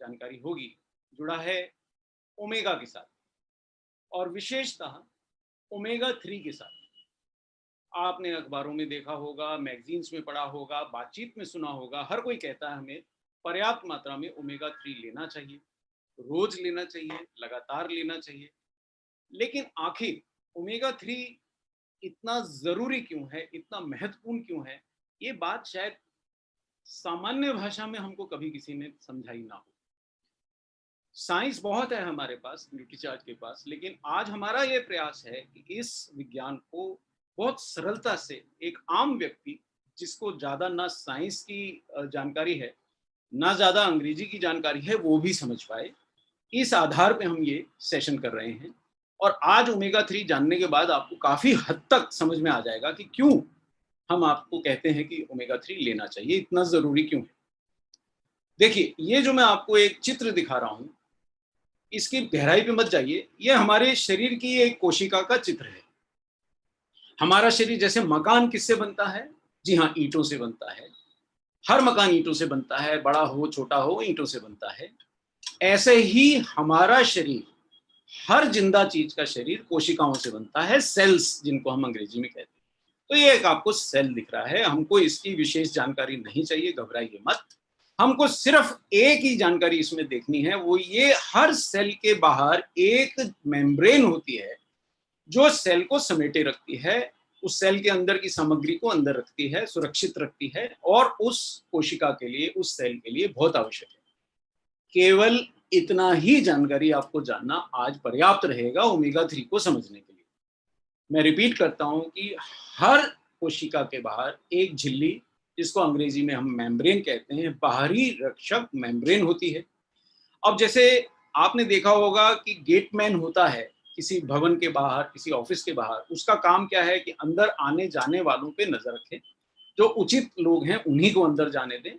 जानकारी होगी, जुड़ा है ओमेगा के साथ और विशेषतः ओमेगा 3 के साथ। आपने अखबारों में देखा होगा, मैगजीन्स में पढ़ा होगा, बातचीत में सुना होगा, हर कोई कहता है हमें पर्याप्त मात्रा में ओमेगा 3 लेना चाहिए, रोज लेना चाहिए, लगातार लेना चाहिए। लेकिन आखिर ओमेगा 3 इतना ज़रूरी क्यों है, इतना महत्वपूर्ण क्यों है? ये बात शायद सामान्य भाषा में हमको कभी किसी ने समझाई ना हो। साइंस बहुत है हमारे पास, न्यूट्रीचार्ज के पास, लेकिन आज हमारा ये प्रयास है कि इस विज्ञान को बहुत सरलता से एक आम व्यक्ति, जिसको ज़्यादा ना साइंस की जानकारी है, ना ज़्यादा अंग्रेजी की जानकारी है, वो भी समझ पाए। इस आधार पे हम ये सेशन कर रहे हैं और आज ओमेगा 3 जानने के बाद आपको काफ़ी हद तक समझ में आ जाएगा कि क्यों हम आपको कहते हैं कि ओमेगा 3 लेना चाहिए, इतना ज़रूरी क्यों है। देखिए, ये जो मैं आपको एक चित्र दिखा रहा हूँ, इसकी गहराई पे मत जाइए, ये हमारे शरीर की एक कोशिका का चित्र है। हमारा शरीर जैसे मकान किससे बनता है? जी हाँ, ईंटों से बनता है। हर मकान ईंटों से बनता है, बड़ा हो, छोटा हो, ईंटों से बनता है। ऐसे ही हमारा शरीर, हर जिंदा चीज का शरीर कोशिकाओं से बनता है, सेल्स जिनको हम अंग्रेजी में कहते हैं। तो ये एक आपको सेल दिख रहा है, हमको इसकी विशेष जानकारी नहीं चाहिए, घबराइए मत। हमको सिर्फ एक ही जानकारी इसमें देखनी है, वो ये हर सेल के बाहर एक मेम्ब्रेन होती है जो सेल को समेटे रखती है, उस सेल के अंदर की सामग्री को अंदर रखती है, सुरक्षित रखती है और उस कोशिका के लिए, उस सेल के लिए बहुत आवश्यक है। केवल इतना ही जानकारी आपको जानना आज पर्याप्त रहेगा ओमेगा 3 को समझने के लिए। मैं रिपीट करता हूं कि हर कोशिका के बाहर एक झिल्ली, जिसको अंग्रेजी में हम मेम्ब्रेन कहते हैं, बाहरी रक्षक मेम्ब्रेन होती है। अब जैसे आपने देखा होगा कि गेटमैन होता है किसी भवन के बाहर, किसी ऑफिस के बाहर, उसका काम क्या है कि अंदर आने जाने वालों पे नजर रखे, जो उचित लोग हैं उन्हीं को अंदर जाने दें,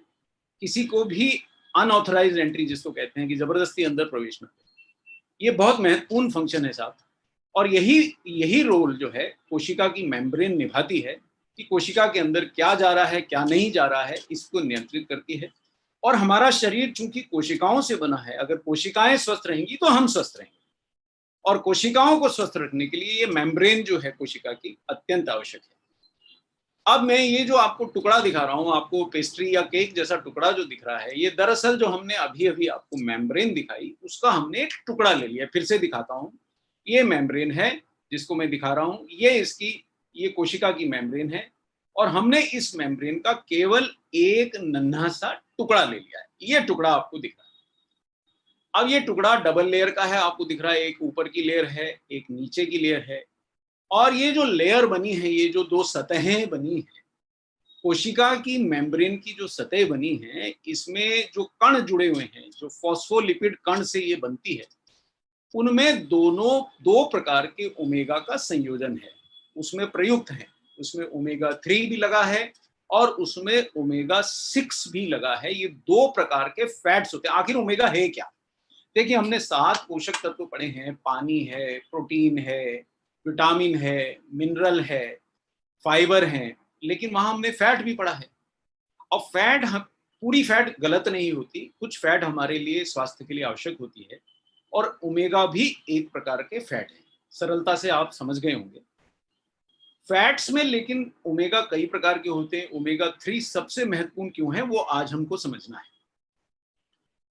किसी को भी अनऑथराइज्ड एंट्री जिसको कहते हैं कि जबरदस्ती अंदर प्रवेश न करें। ये बहुत महत्वपूर्ण फंक्शन है साहब, और यही यही रोल जो है कोशिका की मेम्ब्रेन निभाती है कि कोशिका के अंदर क्या जा रहा है, क्या नहीं जा रहा है, इसको नियंत्रित करती है। और हमारा शरीर चूंकि कोशिकाओं से बना है, अगर कोशिकाएं स्वस्थ रहेंगी तो हम स्वस्थ रहेंगे, और कोशिकाओं को स्वस्थ रखने के लिए ये मेम्ब्रेन जो है कोशिका की अत्यंत आवश्यक है। अब मैं ये जो आपको टुकड़ा दिखा रहा हूँ, आपको पेस्ट्री या केक जैसा टुकड़ा जो दिख रहा है, ये दरअसल जो हमने अभी अभी आपको मेम्ब्रेन दिखाई, उसका हमने एक टुकड़ा ले लिया। फिर से दिखाता हूँ, ये मेम्ब्रेन है जिसको मैं दिखा रहा हूँ, ये कोशिका की मेम्ब्रेन है, और हमने इस मेम्ब्रेन का केवल एक नन्हा सा टुकड़ा ले लिया है। ये टुकड़ा आपको दिख रहा है। अब ये टुकड़ा डबल लेयर का है, आपको दिख रहा है, एक ऊपर की लेयर है, एक नीचे की लेयर है। और ये जो लेयर बनी है, ये जो दो सतहें बनी हैं, कोशिका की मेम्ब्रेन की जो सतह बनी है, इसमें जो कण जुड़े हुए हैं, जो फॉस्फोलिपिड कण से ये बनती है, उनमें दोनों दो प्रकार के ओमेगा का संयोजन है, उसमें प्रयुक्त है। उसमें ओमेगा 3 भी लगा है और उसमें ओमेगा 6 भी लगा है। ये दो प्रकार के फैट्स होते हैं। आखिर ओमेगा है क्या? देखिए, हमने 7 पोषक तत्व पढ़े हैं, पानी है, प्रोटीन है, विटामिन है, मिनरल है, फाइबर है, लेकिन वहां हमने फैट भी पढ़ा है। और फैट हम, पूरी फैट गलत नहीं होती, कुछ फैट हमारे लिए स्वास्थ्य के लिए आवश्यक होती है, और ओमेगा भी एक प्रकार के फैट है। सरलता से आप समझ गए होंगे फैट्स में। लेकिन ओमेगा कई प्रकार के होते हैं, ओमेगा 3 सबसे महत्वपूर्ण क्यों है वो आज हमको समझना है।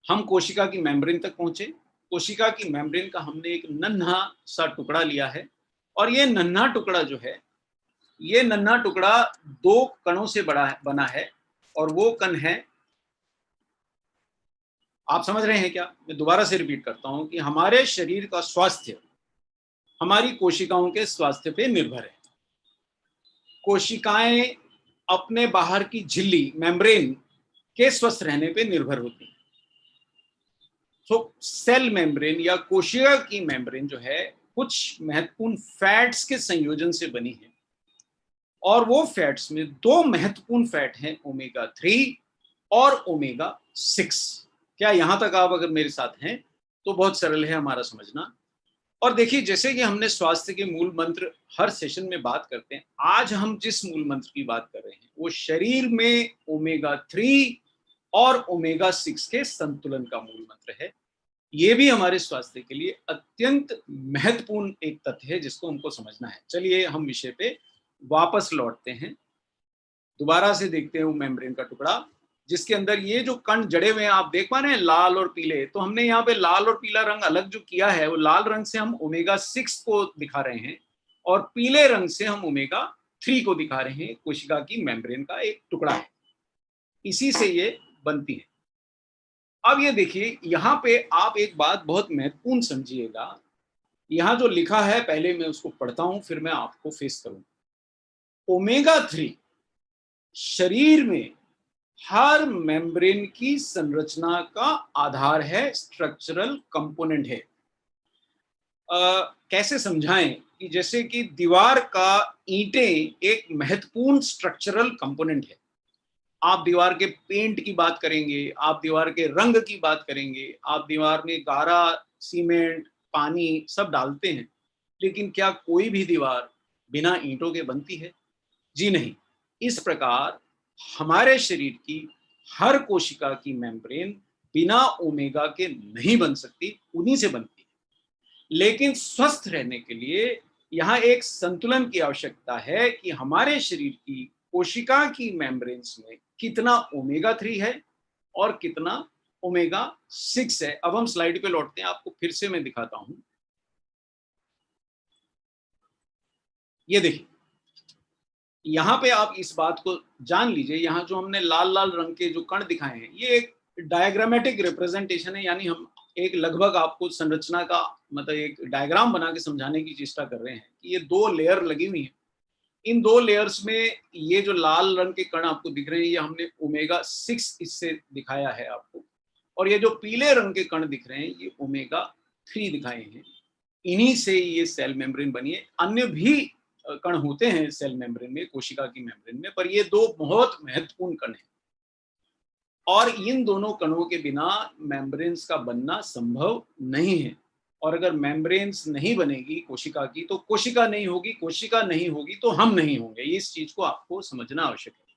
हम कोशिका की मेम्ब्रेन तक पहुंचे। कोशिका की मेम्ब्रेन का हमने एक नन्हा सा टुकड़ा लिया है, और ये नन्हा टुकड़ा जो है, ये नन्हा टुकड़ा दो कणों से बना है, और वो कण है, आप समझ रहे हैं क्या? मैं दोबारा से रिपीट करता हूं कि हमारे शरीर का स्वास्थ्य हमारी कोशिकाओं के स्वास्थ्य पे निर्भर है। कोशिकाएं अपने बाहर की झिल्ली, मेम्ब्रेन के स्वस्थ रहने पे निर्भर होती है। तो सेल मेम्ब्रेन या कोशिका की मेम्ब्रेन जो है, कुछ महत्वपूर्ण फैट्स के संयोजन से बनी है, और वो फैट्स में दो महत्वपूर्ण फैट हैं, ओमेगा 3 और ओमेगा 6। क्या यहां तक आप अगर मेरे साथ हैं तो बहुत सरल है हमारा समझना। और देखिए, जैसे कि हमने स्वास्थ्य के मूल मंत्र हर सेशन में बात करते हैं, आज हम जिस मूल मंत्र की बात कर रहे हैं वो शरीर में ओमेगा 3 और ओमेगा 6 के संतुलन का मूल मंत्र है। ये भी हमारे स्वास्थ्य के लिए अत्यंत महत्वपूर्ण एक तथ्य है जिसको हमको समझना है। चलिए हम विषय पे वापस लौटते हैं, दोबारा से देखते हैं वो मेम्ब्रेन का टुकड़ा जिसके अंदर ये जो कण जड़े हुए हैं, आप देख पा रहे हैं लाल और पीले। तो हमने यहाँ पे लाल और पीला रंग अलग जो किया है, वो लाल रंग से हम ओमेगा 6 को दिखा रहे हैं और पीले रंग से हम ओमेगा 3 को दिखा रहे हैं। कोशिका की मेम्ब्रेन का एक टुकड़ा है, इसी से ये बनती है। अब ये देखिए, यहाँ पे आप एक बात बहुत महत्वपूर्ण समझिएगा। यहाँ जो लिखा है, पहले मैं उसको पढ़ता हूं, फिर मैं आपको फेस करूंगा। ओमेगा 3 शरीर में हर मेम्ब्रेन की संरचना का आधार है, स्ट्रक्चरल कंपोनेंट है। कैसे समझाएं कि जैसे कि दीवार का ईंटें एक महत्वपूर्ण स्ट्रक्चरल कंपोनेंट है। आप दीवार के पेंट की बात करेंगे, आप दीवार के रंग की बात करेंगे, आप दीवार में गारा, सीमेंट, पानी सब डालते हैं, लेकिन क्या कोई भी दीवार बिना ईंटों के बनती है? जी नहीं। इस प्रकार हमारे शरीर की हर कोशिका की मेम्ब्रेन बिना ओमेगा के नहीं बन सकती, उन्हीं से बनती है। लेकिन स्वस्थ रहने के लिए यहाँ एक संतुलन की आवश्यकता है कि हमारे शरीर की कोशिका की मेम्ब्रेन्स में कितना ओमेगा 3 है और कितना ओमेगा 6 है। अब हम स्लाइड पे लौटते हैं, आपको फिर से मैं दिखाता हूं। ये देखिए, यहाँ पे आप इस बात को जान लीजिए, यहाँ जो हमने लाल लाल रंग के जो कण दिखाए हैं, ये एक डायग्रामेटिक रिप्रेजेंटेशन है, यानी हम एक लगभग आपको संरचना का मतलब एक डायग्राम बना के समझाने की चेष्टा कर रहे हैं कि ये दो लेयर लगी हुई हैं। इन दो लेयर्स में ये जो लाल रंग के कण आपको दिख रहे हैं, ये हमने ओमेगा 6 इससे दिखाया है आपको, और ये जो पीले रंग के कण दिख रहे हैं, ये ओमेगा 3 दिखाए हैं। इन्हीं से ये सेल मेम्ब्रेन बनी है। अन्य भी कण होते हैं सेल मेम्ब्रेन में, कोशिका की मेम्ब्रेन में, पर ये दो बहुत महत्वपूर्ण कण हैं और इन दोनों कणों के बिना मेम्ब्रेन्स का बनना संभव नहीं है। और अगर मेम्ब्रेन्स नहीं बनेगी कोशिका की, तो कोशिका नहीं होगी, कोशिका नहीं होगी तो हम नहीं होंगे। इस चीज को आपको समझना आवश्यक है।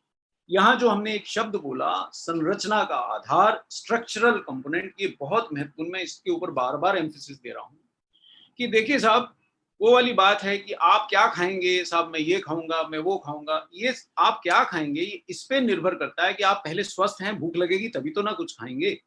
यहाँ जो हमने एक शब्द बोला, संरचना का आधार, स्ट्रक्चरल कंपोनेंट, ये बहुत महत्वपूर्ण, मैं इसके ऊपर बार बार एम्फेसिस दे रहा हूँ कि देखिए साहब, वो वाली बात है कि आप क्या खाएंगे साहब, मैं ये खाऊंगा, मैं वो खाऊंगा। ये आप क्या खाएंगे ये इस पे निर्भर करता है कि आप पहले स्वस्थ हैं, भूख लगेगी तभी तो ना कुछ खाएंगे।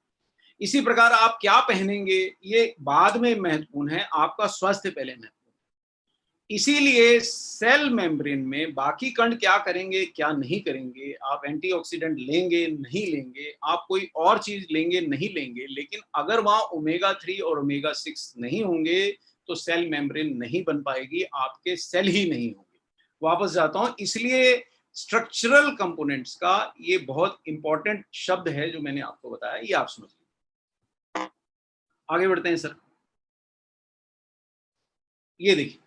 इसी प्रकार आप क्या पहनेंगे ये बाद में महत्वपूर्ण है, आपका स्वास्थ्य पहले महत्वपूर्ण। इसीलिए सेल मेम्ब्रेन में बाकी कण क्या करेंगे क्या नहीं करेंगे, आप एंटीऑक्सीडेंट लेंगे नहीं लेंगे, आप कोई और चीज लेंगे नहीं लेंगे, लेकिन अगर वहां ओमेगा 3 और ओमेगा 6 नहीं होंगे तो सेल मेम्ब्रेन नहीं बन पाएगी, आपके सेल ही नहीं होंगे। वापस जाता हूं, इसलिए स्ट्रक्चरल कंपोनेंट्स का ये बहुत इंपॉर्टेंट शब्द है जो मैंने आपको बताया, ये आप समझ लीजिए। आगे बढ़ते हैं सर। ये देखिए,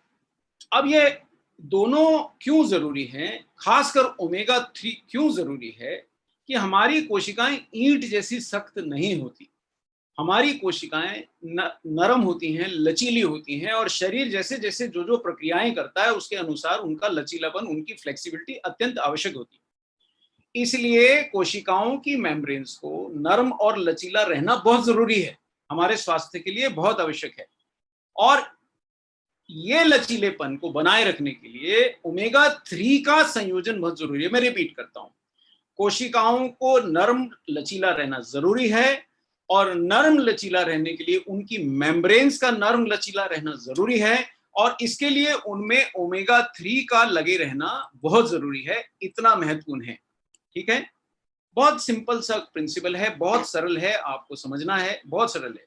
अब ये दोनों क्यों जरूरी हैं, खासकर ओमेगा 3 क्यों जरूरी है कि हमारी कोशिकाएं ईंट जैसी सख्त नहीं होती। हमारी कोशिकाएं नरम होती हैं, लचीली होती हैं, और शरीर जैसे जैसे जो जो प्रक्रियाएं करता है उसके अनुसार उनका लचीलापन, उनकी फ्लेक्सिबिलिटी अत्यंत आवश्यक होती है। इसलिए कोशिकाओं की मेम्ब्रेन्स को नरम और लचीला रहना बहुत जरूरी है, हमारे स्वास्थ्य के लिए बहुत आवश्यक है। और ये लचीलेपन को बनाए रखने के लिए ओमेगा 3 का संयोजन बहुत जरूरी है। मैं रिपीट करता हूं, कोशिकाओं को नरम लचीला रहना जरूरी है, और नरम लचीला रहने के लिए उनकी मेम्ब्रेन्स का नरम लचीला रहना जरूरी है, और इसके लिए उनमें ओमेगा 3 का लगे रहना बहुत जरूरी है। इतना महत्वपूर्ण है, ठीक है। बहुत सिंपल सा प्रिंसिपल है, बहुत सरल है, आपको समझना है, बहुत सरल है।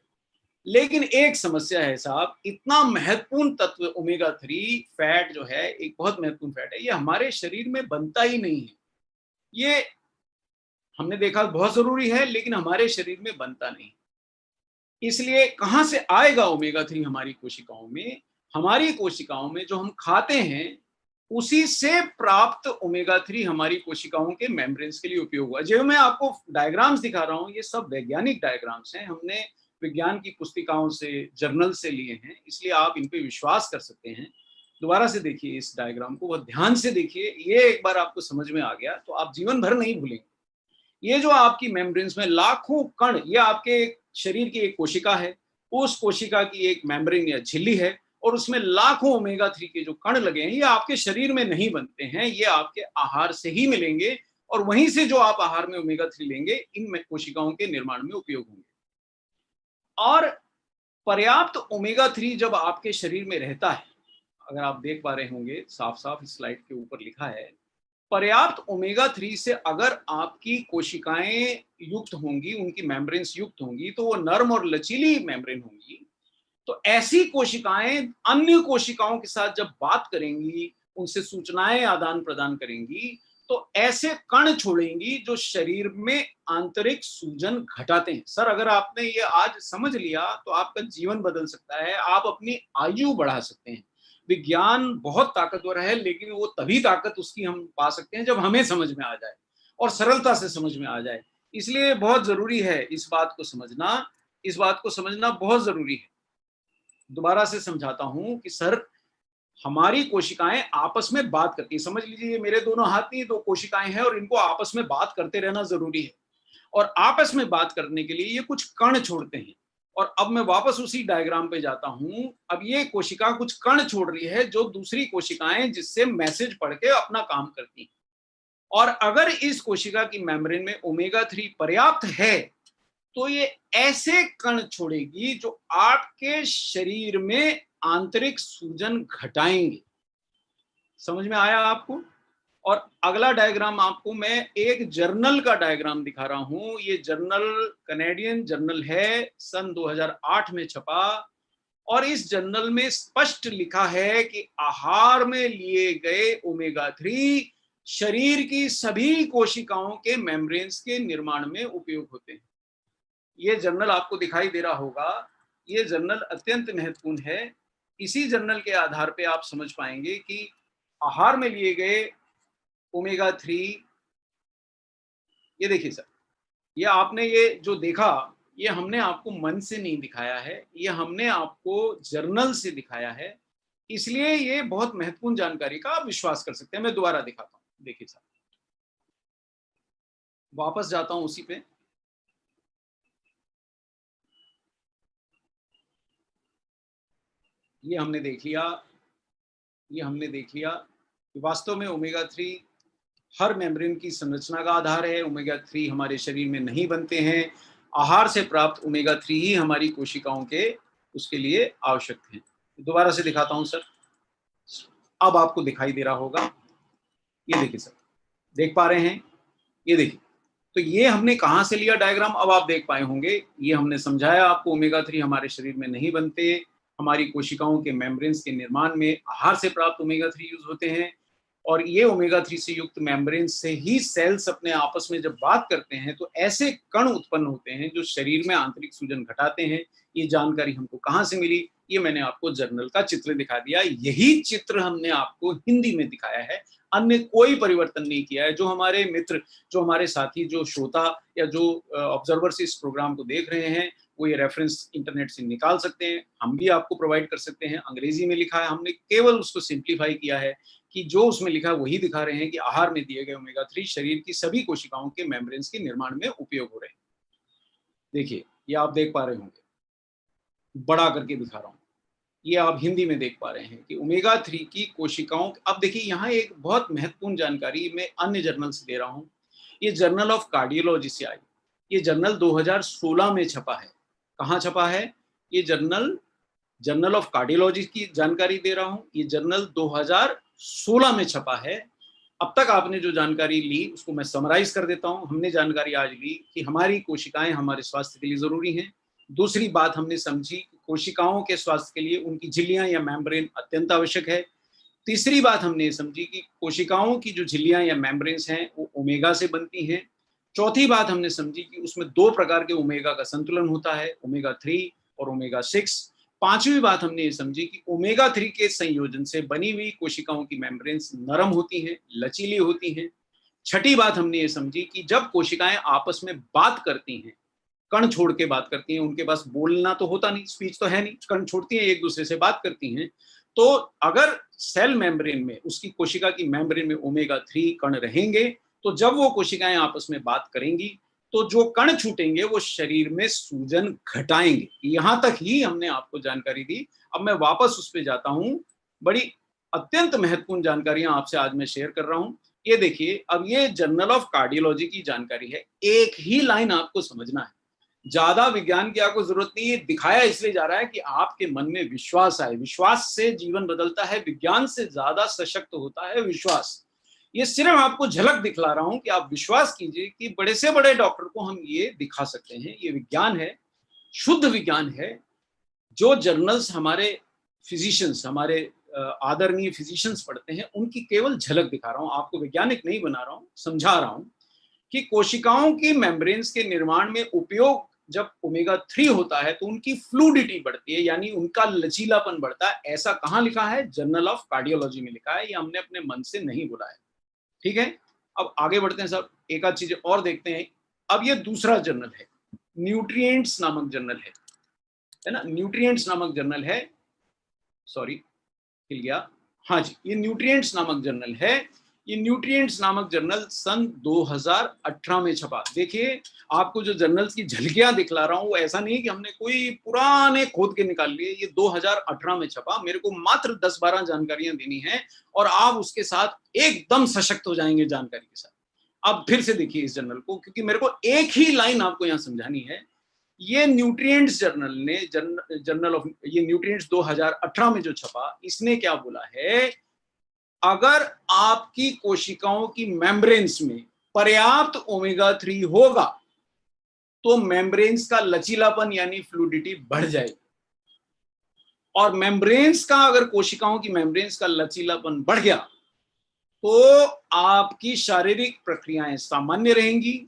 लेकिन एक समस्या है साहब, इतना महत्वपूर्ण तत्व ओमेगा 3 फैट जो है, एक बहुत महत्वपूर्ण फैट है, ये हमारे शरीर में बनता ही नहीं है। ये हमने देखा बहुत जरूरी है, लेकिन हमारे शरीर में बनता नहीं। इसलिए कहां से आएगा ओमेगा 3 हमारी कोशिकाओं में? हमारी कोशिकाओं में जो हम खाते हैं उसी से प्राप्त ओमेगा 3 हमारी कोशिकाओं के मेम्ब्रेन्स के लिए उपयोग हुआ। जो मैं आपको डायग्राम्स दिखा रहा हूं, ये सब वैज्ञानिक डायग्राम्स हैं, हमने विज्ञान की पुस्तिकाओं से, जर्नल से लिए हैं, इसलिए आप इन पे विश्वास कर सकते हैं। दोबारा से देखिए इस डायग्राम को, बहुत ध्यान से देखिए, ये एक बार आपको समझ में आ गया तो आप जीवन भर नहीं भूलेंगे। ये जो आपकी मेम्ब्रेन्स में लाखों कण, ये आपके शरीर की एक कोशिका है, उस कोशिका की एक मेम्ब्रेन या झिल्ली है, और उसमें लाखों ओमेगा 3 के जो कण लगे हैं, ये आपके शरीर में नहीं बनते हैं, ये आपके आहार से ही मिलेंगे, और वहीं से जो आप आहार में ओमेगा 3 लेंगे, इन कोशिकाओं के निर्माण में उपयोग होंगे। और पर्याप्त ओमेगा 3 जब आपके शरीर में रहता है, अगर आप देख पा रहे होंगे, साफ साफ इस स्लाइड के ऊपर लिखा है, पर्याप्त ओमेगा 3 से अगर आपकी कोशिकाएं युक्त होंगी, उनकी मेम्ब्रेन्स युक्त होंगी, तो वो नर्म और लचीली मेम्ब्रेन होंगी। तो ऐसी कोशिकाएं अन्य कोशिकाओं के साथ जब बात करेंगी, उनसे सूचनाएं आदान प्रदान करेंगी, तो ऐसे कण छोड़ेंगी जो शरीर में आंतरिक सूजन घटाते हैं। सर, अगर आपने ये आज समझ लिया तो आपका जीवन बदल सकता है, आप अपनी आयु बढ़ा सकते हैं। विज्ञान बहुत ताकतवर है, लेकिन वो तभी ताकत उसकी हम पा सकते हैं जब हमें समझ में आ जाए और सरलता से समझ में आ जाए। इसलिए बहुत जरूरी है इस बात को समझना, इस बात को समझना बहुत जरूरी है। दोबारा से समझाता हूं कि सर, हमारी कोशिकाएं आपस में बात करती हैं। समझ लीजिए, ये मेरे दोनों हाथ नहीं, दो कोशिकाएं हैं, और इनको आपस में बात करते रहना जरूरी है। और आपस में बात करने के लिए ये कुछ कण छोड़ते हैं। और अब मैं वापस उसी डायग्राम पे जाता हूं। अब ये कोशिका कुछ कण छोड़ रही है, जो दूसरी कोशिकाएं जिससे मैसेज पढ़ के अपना काम करती हैं। और अगर इस कोशिका की मेम्ब्रेन में ओमेगा 3 पर्याप्त है, तो ये ऐसे कण छोड़ेगी जो आपके शरीर में आंतरिक सूजन घटाएंगे। समझ में आया आपको? और अगला डायग्राम आपको मैं एक जर्नल का डायग्राम दिखा रहा हूं। ये जर्नल कनेडियन जर्नल है, सन 2008 में छपा, और इस जर्नल में स्पष्ट लिखा है कि आहार में लिए गए ओमेगा 3 शरीर की सभी कोशिकाओं के मेम्ब्रेन्स के निर्माण में उपयोग होते हैं। ये जर्नल आपको दिखाई दे रहा होगा। ये जर्नल अत्यंत महत्वपूर्ण है। इसी जर्नल के आधार पे आप समझ पाएंगे कि आहार में लिए गए ओमेगा 3, ये देखिए सर, ये आपने ये जो देखा, ये हमने आपको मन से नहीं दिखाया है, ये हमने आपको जर्नल से दिखाया है। इसलिए ये बहुत महत्वपूर्ण जानकारी का आप विश्वास कर सकते हैं। मैं दोबारा दिखाता हूं, देखिए सर, वापस जाता हूं उसी पे। ये हमने देख लिया, ये हमने देख लिया कि वास्तव में ओमेगा 3 हर मेम्ब्रेन की संरचना का आधार है। ओमेगा 3 हमारे शरीर में नहीं बनते हैं, आहार से प्राप्त ओमेगा 3 ही हमारी कोशिकाओं के उसके लिए आवश्यक हैं। दोबारा से दिखाता हूं सर, अब आपको दिखाई दे रहा होगा। ये देखिए सर, देख पा रहे हैं? ये देखिए, तो ये हमने कहां से लिया डायग्राम, अब आप देख पाए होंगे। ये हमने समझाया आपको, ओमेगा 3 हमारे शरीर में नहीं बनते, हमारी कोशिकाओं के मेम्ब्रेन्स के निर्माण में आहार से प्राप्त ओमेगा 3 यूज होते हैं। और ये ओमेगा 3 से युक्त मेम्ब्रेन से ही सेल्स अपने आपस में जब बात करते हैं, तो ऐसे कण उत्पन्न होते हैं जो शरीर में आंतरिक सूजन घटाते हैं। ये जानकारी हमको कहाँ से मिली? ये मैंने आपको जर्नल का चित्र दिखा दिया। यही चित्र हमने आपको हिंदी में दिखाया है, अन्य कोई परिवर्तन नहीं किया है। जो हमारे मित्र, जो हमारे साथी, जो श्रोता या जो ऑब्जर्वर्स इस प्रोग्राम को देख रहे हैं, वो ये रेफरेंस इंटरनेट से निकाल सकते हैं, हम भी आपको प्रोवाइड कर सकते हैं। अंग्रेजी में लिखा है, हमने केवल उसको सिंप्लीफाई किया है कि जो उसमें लिखा है वही दिखा रहे हैं कि आहार में दिए गए ओमेगा 3 शरीर की सभी कोशिकाओं के मेम्ब्रेन्स के निर्माण में उपयोग हो रहे हैं। देखिए, ये आप देख पा रहे होंगे, बड़ा करके दिखा रहा हूं। ये आप हिंदी में देख पा रहे हैं कि ओमेगा 3 की कोशिकाओं, अब देखिए यहाँ एक बहुत महत्वपूर्ण जानकारी मैं अन्य जर्नल से दे रहा हूँ। ये जर्नल ऑफ कार्डियोलॉजी से आई, ये जर्नल 2016 में छपा है। कहाँ छपा है ये जर्नल? जर्नल ऑफ कार्डियोलॉजी की जानकारी दे रहा हूँ। ये जर्नल 2016 में छपा है। अब तक आपने जो जानकारी ली उसको मैं समराइज कर देता हूँ। हमने जानकारी आज ली कि हमारी कोशिकाएं हमारे स्वास्थ्य के लिए जरूरी हैं। दूसरी बात हमने समझी कि कोशिकाओं के स्वास्थ्य के लिए उनकी झिल्लियां या मेम्ब्रेन अत्यंत आवश्यक है। तीसरी बात हमने ये समझी कि कोशिकाओं की जो झिल्लियां या मेम्ब्रेन्स हैं वो ओमेगा से बनती हैं। चौथी बात हमने समझी कि उसमें दो प्रकार के ओमेगा का संतुलन होता है, ओमेगा 3 और ओमेगा 6। पांचवी बात हमने ये समझी कि ओमेगा 3 के संयोजन से बनी हुई कोशिकाओं की मेम्ब्रेन्स नरम होती हैं, लचीली होती हैं। छठी बात हमने ये समझी कि जब कोशिकाएं आपस में बात करती हैं, कण छोड़ के बात करती हैं, उनके पास बोलना तो होता नहीं, स्पीच तो है नहीं, कण छोड़ती हैं, एक दूसरे से बात करती हैं। तो अगर सेल मेम्ब्रेन में, उसकी कोशिका की मेम्ब्रेन में ओमेगा 3 कण रहेंगे, तो जब वो कोशिकाएं आपस में बात करेंगी तो जो कण छूटेंगे वो शरीर में सूजन घटाएंगे। यहां तक ही हमने आपको जानकारी दी। अब मैं वापस उस पर जाता हूं। बड़ी अत्यंत महत्वपूर्ण जानकारियां आपसे आज मैं शेयर कर रहा हूं। ये देखिए, अब ये जर्नल ऑफ कार्डियोलॉजी की जानकारी है। एक ही लाइन आपको समझना है, ज्यादा विज्ञान की आपको जरूरत नहीं है। दिखाया इसलिए जा रहा है कि आपके मन में विश्वास आए। विश्वास से जीवन बदलता है। विज्ञान से ज्यादा सशक्त होता है विश्वास। ये सिर्फ आपको झलक दिखला रहा हूं कि आप विश्वास कीजिए कि बड़े से बड़े डॉक्टर को हम ये दिखा सकते हैं। ये विज्ञान है, शुद्ध विज्ञान है। जो जर्नल्स हमारे फिजिशियंस, हमारे आदरणीय फिजिशियंस पढ़ते हैं, उनकी केवल झलक दिखा रहा हूं। आपको वैज्ञानिक नहीं बना रहा हूं, समझा रहा हूं कि कोशिकाओं की मेम्ब्रेन्स के निर्माण में उपयोग जब ओमेगा 3 होता है तो उनकी फ्लूडिटी बढ़ती है, यानी उनका लचीलापन बढ़ता है। ऐसा कहां लिखा है? जर्नल ऑफ कार्डियोलॉजी में लिखा है। ये हमने अपने मन से नहीं बोला है। ठीक है, अब आगे बढ़ते हैं सब, एक आध चीजें और देखते हैं। अब ये दूसरा जर्नल है, न्यूट्रिएंट्स नामक जर्नल है ना? न्यूट्रिएंट्स नामक जर्नल है, सॉरी हिल गया, हाँ जी, ये न्यूट्रिएंट्स नामक जर्नल है। ये न्यूट्रिएंट्स नामक जर्नल सन 2018 में छपा। देखिए, आपको जो जर्नल्स की झलकियां दिखला रहा हूं वो ऐसा नहीं कि हमने कोई पुराने खोद के निकाल लिए। ये 2018 में छपा। मेरे को मात्र 10-12 जानकारियां देनी है और आप उसके साथ एकदम सशक्त हो जाएंगे जानकारी के साथ। अब फिर से देखिए इस जर्नल को, क्योंकि मेरे को एक ही लाइन आपको यहां समझानी है। ये न्यूट्रिएंट्स जर्नल ने जर्नल ऑफ ये न्यूट्रिएंट्स 2018 में जो छपा, इसने क्या बोला है? अगर आपकी कोशिकाओं की मेम्ब्रेन्स में पर्याप्त ओमेगा 3 होगा तो मेम्ब्रेन्स का लचीलापन यानी फ्लूडिटी बढ़ जाएगी। और मेम्ब्रेन्स का, अगर कोशिकाओं की मेम्ब्रेन्स का लचीलापन बढ़ गया तो आपकी शारीरिक प्रक्रियाएं सामान्य रहेंगी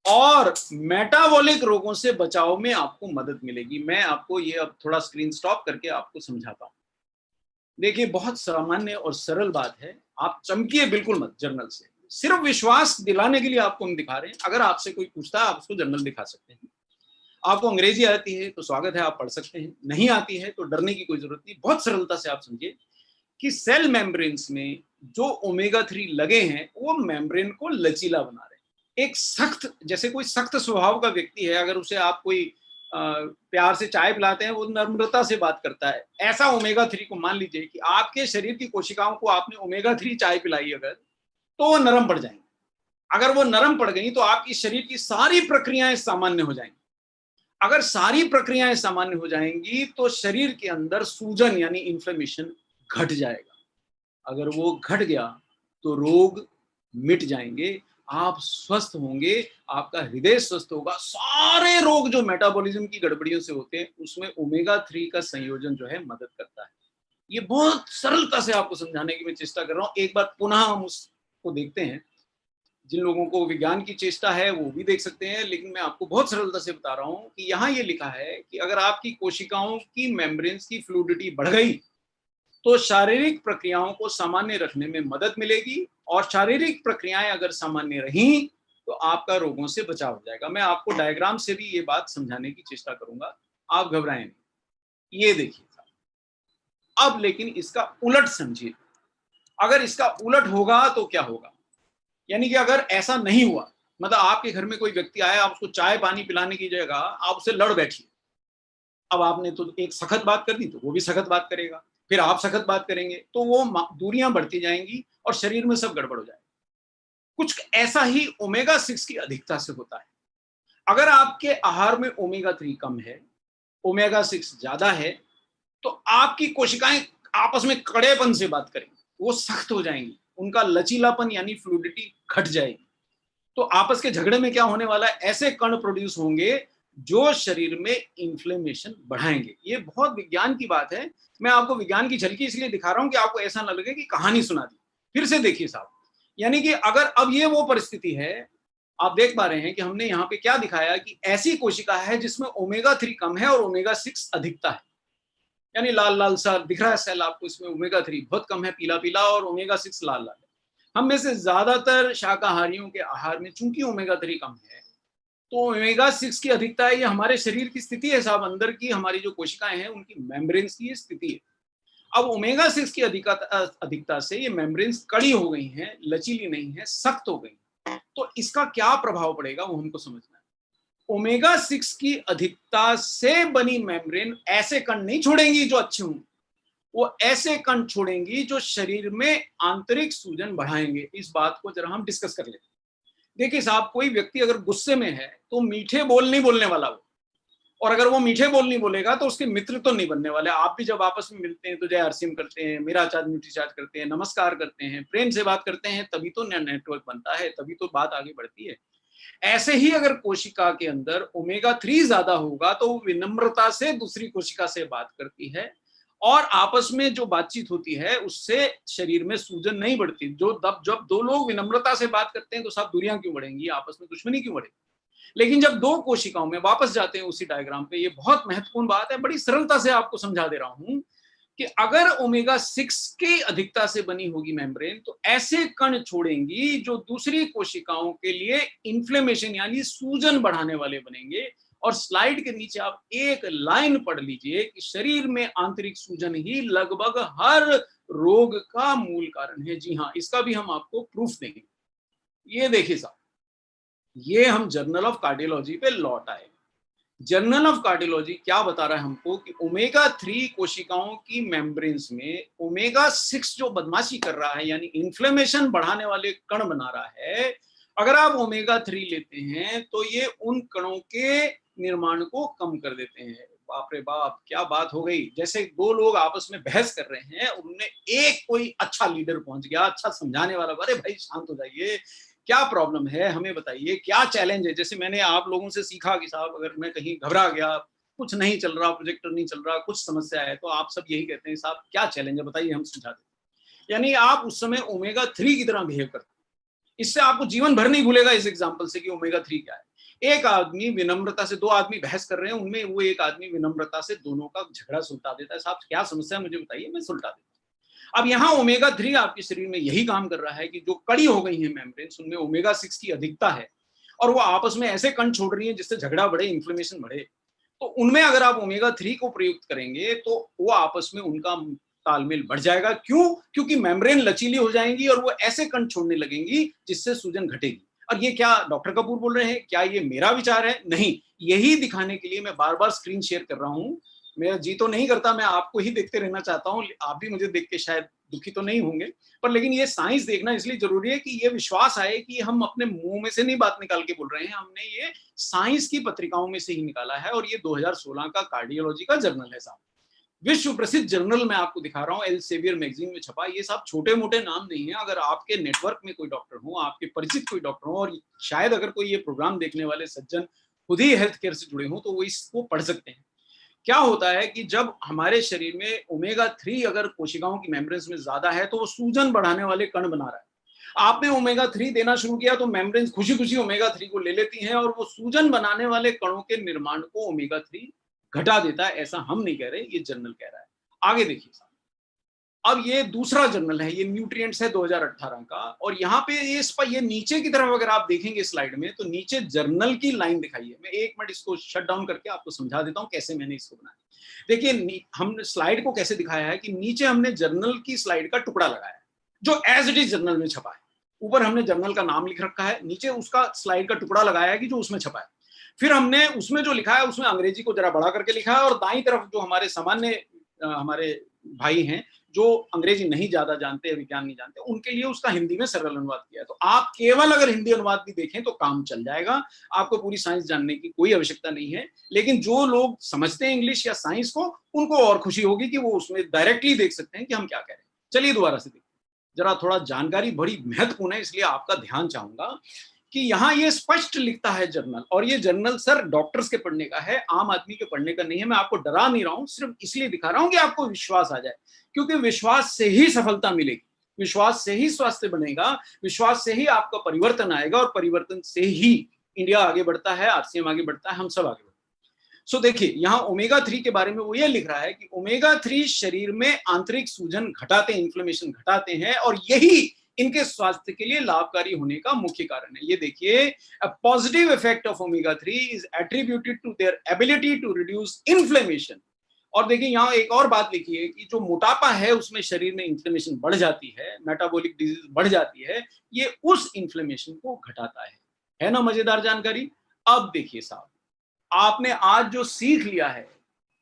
और मेटाबॉलिक रोगों से बचाव में आपको मदद मिलेगी। मैं आपको ये अब थोड़ा स्क्रीन स्टॉप करके आपको समझाता हूं। देखिए, बहुत सामान्य और सरल बात है। आप चमकिए बिल्कुल मत जर्नल से, सिर्फ विश्वास दिलाने के लिए आपको हम दिखा रहे हैं। अगर आपसे कोई पूछता है, आप उसको जर्नल दिखा सकते हैं। आपको अंग्रेजी आती है तो स्वागत है, आप पढ़ सकते हैं। नहीं आती है तो डरने की कोई जरूरत नहीं। बहुत सरलता से आप समझिए कि सेल मेम्ब्रेन्स में जो ओमेगा 3 लगे हैं वो मेम्ब्रेन को लचीला बना रहे हैं। एक सख्त, जैसे कोई सख्त स्वभाव का व्यक्ति है, अगर उसे आप कोई प्यार से चाय पिलाते हैं, वो नम्रता से बात करता है। ऐसा ओमेगा 3 को मान लीजिए कि आपके शरीर की कोशिकाओं को आपने ओमेगा 3 चाय पिलाई अगर, तो वो नरम पड़ जाएंगे। अगर वो नरम पड़ गई तो आपकी शरीर की सारी प्रक्रियाएं सामान्य हो जाएंगी। अगर सारी प्रक्रियाएं सामान्य हो जाएंगी तो शरीर के अंदर सूजन यानी इन्फ्लेमेशन घट जाएगा। अगर वो घट गया तो रोग मिट जाएंगे, आप स्वस्थ होंगे, आपका हृदय स्वस्थ होगा। सारे रोग जो मेटाबॉलिज्म की गड़बड़ियों से होते हैं, उसमें ओमेगा 3 का संयोजन जो है मदद करता है। ये बहुत सरलता से आपको समझाने की मैं चेष्टा कर रहा हूं। एक बार पुनः हम उसको देखते हैं। जिन लोगों को विज्ञान की चेष्टा है वो भी देख सकते हैं, लेकिन मैं आपको बहुत सरलता से बता रहा हूं कि यहाँ ये लिखा है कि अगर आपकी कोशिकाओं की मेम्ब्रेन्स की फ्लूडिटी बढ़ गई तो शारीरिक प्रक्रियाओं को सामान्य रखने में मदद मिलेगी, और शारीरिक प्रक्रियाएं अगर सामान्य रहीं तो आपका रोगों से बचाव हो जाएगा। मैं आपको डायग्राम से भी ये बात समझाने की चेष्टा करूंगा, आप घबराएं नहीं। ये देखिए, अब लेकिन इसका उलट समझिए। अगर इसका उलट होगा तो क्या होगा? यानी कि अगर ऐसा नहीं हुआ, मतलब आपके घर में कोई व्यक्ति आया, आप उसको चाय पानी पिलाने की जगह आप उससे लड़ बैठिए। अब आपने तो एक सख्त बात कर दी तो वो भी सख्त बात करेगा, फिर आप सख्त बात करेंगे, तो वो दूरियां बढ़ती जाएंगी और शरीर में सब गड़बड़ हो जाएगा। कुछ ऐसा ही ओमेगा 6 की अधिकता से होता है। अगर आपके आहार में ओमेगा 3 कम है, ओमेगा 6 ज्यादा है, तो आपकी कोशिकाएं आपस में कड़ेपन से बात करेंगी, वो सख्त हो जाएंगी, उनका लचीलापन यानी फ्लूडिटी घट जाएगी। तो आपस के झगड़े में क्या होने वाला है? ऐसे कण प्रोड्यूस होंगे जो शरीर में इन्फ्लेमेशन बढ़ाएंगे। ये बहुत विज्ञान की बात है। मैं आपको विज्ञान की झलकी इसलिए दिखा रहा हूं कि आपको ऐसा ना लगे कि कहानी सुना दी। फिर से देखिए साहब, यानी कि अगर अब ये वो परिस्थिति है, आप देख पा रहे हैं कि हमने यहाँ पे क्या दिखाया कि ऐसी कोशिका है जिसमें ओमेगा 3 कम है और ओमेगा 6 अधिकता है। यानी लाल लाल सा दिख रहा है सेल आपको, इसमें ओमेगा 3 बहुत कम है, पीला पीला, और ओमेगा 6 लाल लाल है। हम में से ज्यादातर शाकाहारियों के आहार में चूंकि ओमेगा 3 कम है, तो ओमेगा 6 की अधिकता है। ये हमारे शरीर की स्थिति है साहब, अंदर की हमारी जो कोशिकाएं हैं उनकी मेम्ब्रेन्स की ये स्थिति है। अब ओमेगा 6 की अधिकता से ये मेम्ब्रेन्स कड़ी हो गई हैं, लचीली नहीं है, सख्त हो गई। तो इसका क्या प्रभाव पड़ेगा वो हमको समझना है। ओमेगा 6 की अधिकता से बनी मेम्ब्रेन ऐसे कण नहीं छोड़ेंगी जो अच्छे हों, वो ऐसे कण छोड़ेंगी जो शरीर में आंतरिक सूजन बढ़ाएंगे। इस बात को जरा हम डिस्कस कर लेते हैं। देखिए साहब, कोई व्यक्ति अगर गुस्से में है तो मीठे बोल नहीं बोलने वाला वो, और अगर वो मीठे बोल नहीं बोलेगा तो उसके मित्र तो नहीं बनने वाले। आप भी जब आपस में मिलते हैं तो जय हरसिम करते हैं, मेरा चाँद मीठी चाँद करते हैं, नमस्कार करते हैं, प्रेम से बात करते हैं, तभी तो नेटवर्क बनता है, तभी तो बात आगे बढ़ती है। ऐसे ही अगर कोशिका के अंदर ओमेगा 3 ज्यादा होगा तो वो विनम्रता से दूसरी कोशिका से बात करती है, और आपस में जो बातचीत होती है उससे शरीर में सूजन नहीं बढ़ती। जो जब दो लोग विनम्रता से बात करते हैं तो सब दूरियां क्यों बढ़ेंगी, आपस में दुश्मनी क्यों बढ़ेगी। लेकिन जब दो कोशिकाओं में, वापस जाते हैं उसी डायग्राम पे, ये बहुत महत्वपूर्ण बात है, बड़ी सरलता से आपको समझा दे रहा हूं कि अगर ओमेगा 6 की अधिकता से बनी होगी मेम्ब्रेन तो ऐसे कण छोड़ेंगी जो दूसरी कोशिकाओं के लिए इन्फ्लेमेशन यानी सूजन बढ़ाने वाले बनेंगे। और स्लाइड के नीचे आप एक लाइन पढ़ लीजिए कि शरीर में आंतरिक सूजन ही लगभग हर रोग का मूल कारण है। जी हाँ, इसका भी हम आपको प्रूफ देंगे। ये देखिए साहब, ये हम जर्नल ऑफ कार्डियोलॉजी पे लौट आए। जर्नल ऑफ कार्डियोलॉजी क्या बता रहा है हमको कि ओमेगा 3 कोशिकाओं की मेम्ब्रेन्स में ओमेगा 6 जो बदमाशी कर रहा है यानी इन्फ्लेमेशन बढ़ाने वाले कण बना रहा है, अगर आप ओमेगा 3 लेते हैं तो ये उन कणों के निर्माण को कम कर देते हैं। बाप रे बाप, क्या बात हो गई। जैसे दो लोग आपस में बहस कर रहे हैं, उनमें एक कोई अच्छा लीडर पहुंच गया, अच्छा समझाने वाला, अरे भाई शांत हो जाइए, क्या प्रॉब्लम है हमें बताइए, क्या चैलेंज है। जैसे मैंने आप लोगों से सीखा कि साहब अगर मैं कहीं घबरा गया, कुछ नहीं चल रहा, प्रोजेक्टर नहीं चल रहा, कुछ समस्या है, तो आप सब यही कहते हैं साहब क्या चैलेंज है बताइए, हम समझा देते हैं। यानी आप उस समय ओमेगा 3 की तरह बिहेव करते हैं। इससे आपको जीवन भर नहीं भूलेगा इस एग्जाम्पल से कि ओमेगा 3 क्या है। एक आदमी विनम्रता से, दो आदमी बहस कर रहे हैं, उनमें वो एक आदमी विनम्रता से दोनों का झगड़ा सुलटा देता है। साहब क्या समस्या है मुझे बताइए, मैं सुलटा देता हूँ। अब यहाँ ओमेगा 3 आपके शरीर में यही काम कर रहा है कि जो कड़ी हो गई है मेम्ब्रेन्स, उनमें ओमेगा 6 की अधिकता है और वो आपस में ऐसे कण छोड़ रही है जिससे झगड़ा बढ़े, इन्फ्लेमेशन बढ़े। तो उनमें अगर आप ओमेगा 3 को प्रयुक्त करेंगे तो वो आपस में उनका तालमेल बढ़ जाएगा। क्यों? क्योंकि मेम्ब्रेन लचीली हो जाएंगी और वो ऐसे कण छोड़ने लगेंगी जिससे सूजन घटेगी। और ये क्या डॉक्टर कपूर बोल रहे हैं, क्या ये मेरा विचार है? नहीं, यही दिखाने के लिए मैं बार बार स्क्रीन शेयर कर रहा हूं। मेरा जी तो नहीं करता, मैं आपको ही देखते रहना चाहता हूँ, आप भी मुझे देख के शायद दुखी तो नहीं होंगे, पर लेकिन ये साइंस देखना इसलिए जरूरी है कि ये विश्वास आए कि हम अपने मुंह में से नहीं बात निकाल के बोल रहे हैं, हमने ये साइंस की पत्रिकाओं में से ही निकाला है। और ये 2016 का कार्डियोलॉजी का जर्नल है साहब, विश्व प्रसिद्ध जर्नल मैं आपको दिखा रहा हूँ, एल सेवियर मैगजीन में छपा। ये सब छोटे मोटे नाम नहीं है। अगर आपके नेटवर्क में कोई डॉक्टर हो, आपके परिचित कोई डॉक्टर हो, और शायद अगर कोई ये प्रोग्राम देखने वाले सज्जन खुद ही हेल्थ केयर से जुड़े हों तो वो इसको पढ़ सकते हैं। क्या होता है कि जब हमारे शरीर में ओमेगा 3 अगर कोशिकाओं की मेम्ब्रेन्स में ज्यादा है तो वो सूजन बढ़ाने वाले कण बना रहा है। आपने ओमेगा 3 देना शुरू किया तो मेम्ब्रेन्स खुशी खुशी ओमेगा 3 को ले लेती हैं और वो सूजन बनाने वाले कणों के निर्माण को ओमेगा 3 घटा देता है। ऐसा हम नहीं कह रहे, ये जर्नल कह रहा है। आगे देखिए, अब ये दूसरा जर्नल है, ये न्यूट्रिएंट्स है 2018 का, और यहाँ पे ये नीचे की तरफ अगर आप देखेंगे स्लाइड में तो नीचे जर्नल की लाइन दिखाई है। मैं एक मिनट इसको शट डाउन करके आपको समझा देता हूँ कैसे मैंने इसको बनाया। देखिए हमने स्लाइड को कैसे दिखाया है कि नीचे हमने जर्नल की स्लाइड का टुकड़ा लगाया है जो एज इट इज जर्नल में छपा है। ऊपर हमने जर्नल का नाम लिख रखा है, नीचे उसका स्लाइड का टुकड़ा लगाया है कि जो उसमें छपा है। फिर हमने उसमें जो लिखा है उसमें अंग्रेजी को जरा बड़ा करके लिखा है, और दाईं तरफ जो हमारे सामान्य हमारे भाई हैं जो अंग्रेजी नहीं ज्यादा जानते, विज्ञान नहीं जानते, उनके लिए उसका हिंदी में सरल अनुवाद किया है। तो आप केवल अगर हिंदी अनुवाद भी देखें तो काम चल जाएगा, आपको पूरी साइंस जानने की कोई आवश्यकता नहीं है। लेकिन जो लोग समझते हैं इंग्लिश या साइंस को, उनको और खुशी होगी कि वो उसमें डायरेक्टली देख सकते हैं कि हम क्या कह रहे हैं। चलिए दोबारा से देखिए, जरा थोड़ा जानकारी बड़ी महत्वपूर्ण है इसलिए आपका ध्यान चाहूंगा कि यहाँ ये स्पष्ट लिखता है जर्नल, और ये जर्नल सर डॉक्टर्स के पढ़ने का है, आम आदमी के पढ़ने का नहीं है। मैं आपको डरा नहीं रहा हूँ, सिर्फ इसलिए दिखा रहा हूँ कि आपको विश्वास आ जाए, क्योंकि विश्वास से ही सफलता मिलेगी, विश्वास से ही स्वास्थ्य बनेगा, विश्वास से ही आपका परिवर्तन आएगा, और परिवर्तन से ही इंडिया आगे बढ़ता है, आरसीएम आगे बढ़ता है, हम सब आगे बढ़ते हैं। सो देखिए यहाँ ओमेगा 3 के बारे में वो ये लिख रहा है कि ओमेगा 3 शरीर में आंतरिक सूजन घटाते हैं, इन्फ्लेमेशन घटाते हैं, और यही इनके स्वास्थ्य के लिए लाभकारी होने का मुख्य कारण है। ये देखिए, a positive effect of omega 3 is attributed to their ability to reduce inflammation और देखिए यहाँ एक और बात लिखी है कि जो मोटापा है उसमें शरीर में इन्फ्लेमेशन बढ़ जाती है, मेटाबॉलिक डिजीज बढ़ जाती है, ये उस इन्फ्लेमेशन को घटाता है ना मजेदार जानकारी। अब देखिए साहब, आपने आज जो सीख लिया है,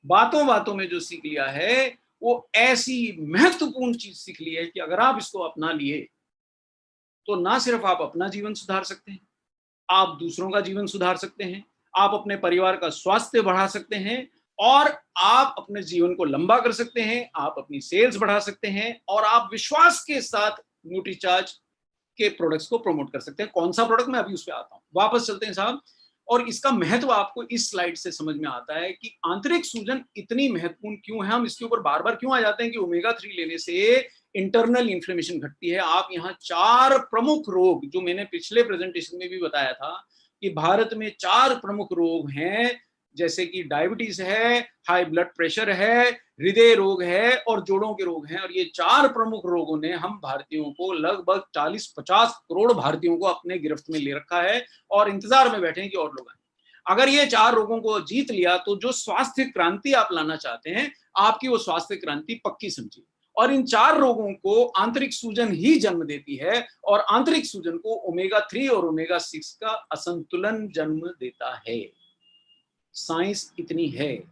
बातों बातों में जो सीख लिया है, वो ऐसी महत्वपूर्ण चीज सीख ली है कि अगर आप इसको अपना लिए तो ना सिर्फ आप अपना जीवन सुधार सकते हैं, आप दूसरों का जीवन सुधार सकते हैं, आप अपने परिवार का स्वास्थ्य बढ़ा सकते हैं, और आप अपने जीवन को लंबा कर सकते हैं, आप अपनी सेल्स बढ़ा सकते हैं, और आप विश्वास के साथ न्यूट्रीचार्ज के प्रोडक्ट्स को प्रमोट कर सकते हैं। कौन सा प्रोडक्ट, मैं अभी उस पर आता हूं। वापस चलते हैं साहब, और इसका महत्व आपको इस स्लाइड से समझ में आता है कि आंतरिक सूजन इतनी महत्वपूर्ण क्यों है। हम इसके ऊपर बार बार क्यों आ जाते हैं कि ओमेगा 3 लेने से इंटरनल इन्फ्लेमेशन घटती है। आप यहाँ 4 प्रमुख रोग, जो मैंने पिछले प्रेजेंटेशन में भी बताया था कि भारत में 4 प्रमुख रोग हैं, जैसे कि डायबिटीज है, हाई ब्लड प्रेशर है, हृदय रोग है और जोड़ों के रोग हैं। और ये 4 प्रमुख रोगों ने हम भारतीयों को, लगभग 40-50 करोड़ भारतीयों को अपने गिरफ्त में ले रखा है और इंतजार में बैठे हैं कि और लोग आए। अगर ये 4 रोगों को जीत लिया तो जो स्वास्थ्य क्रांति आप लाना चाहते हैं, आपकी वो स्वास्थ्य क्रांति पक्की समझिए। और इन 4 रोगों को आंतरिक सूजन ही जन्म देती है, और आंतरिक सूजन को ओमेगा 3 और ओमेगा 6 का असंतुलन जन्म देता है। साइंस इतनी है,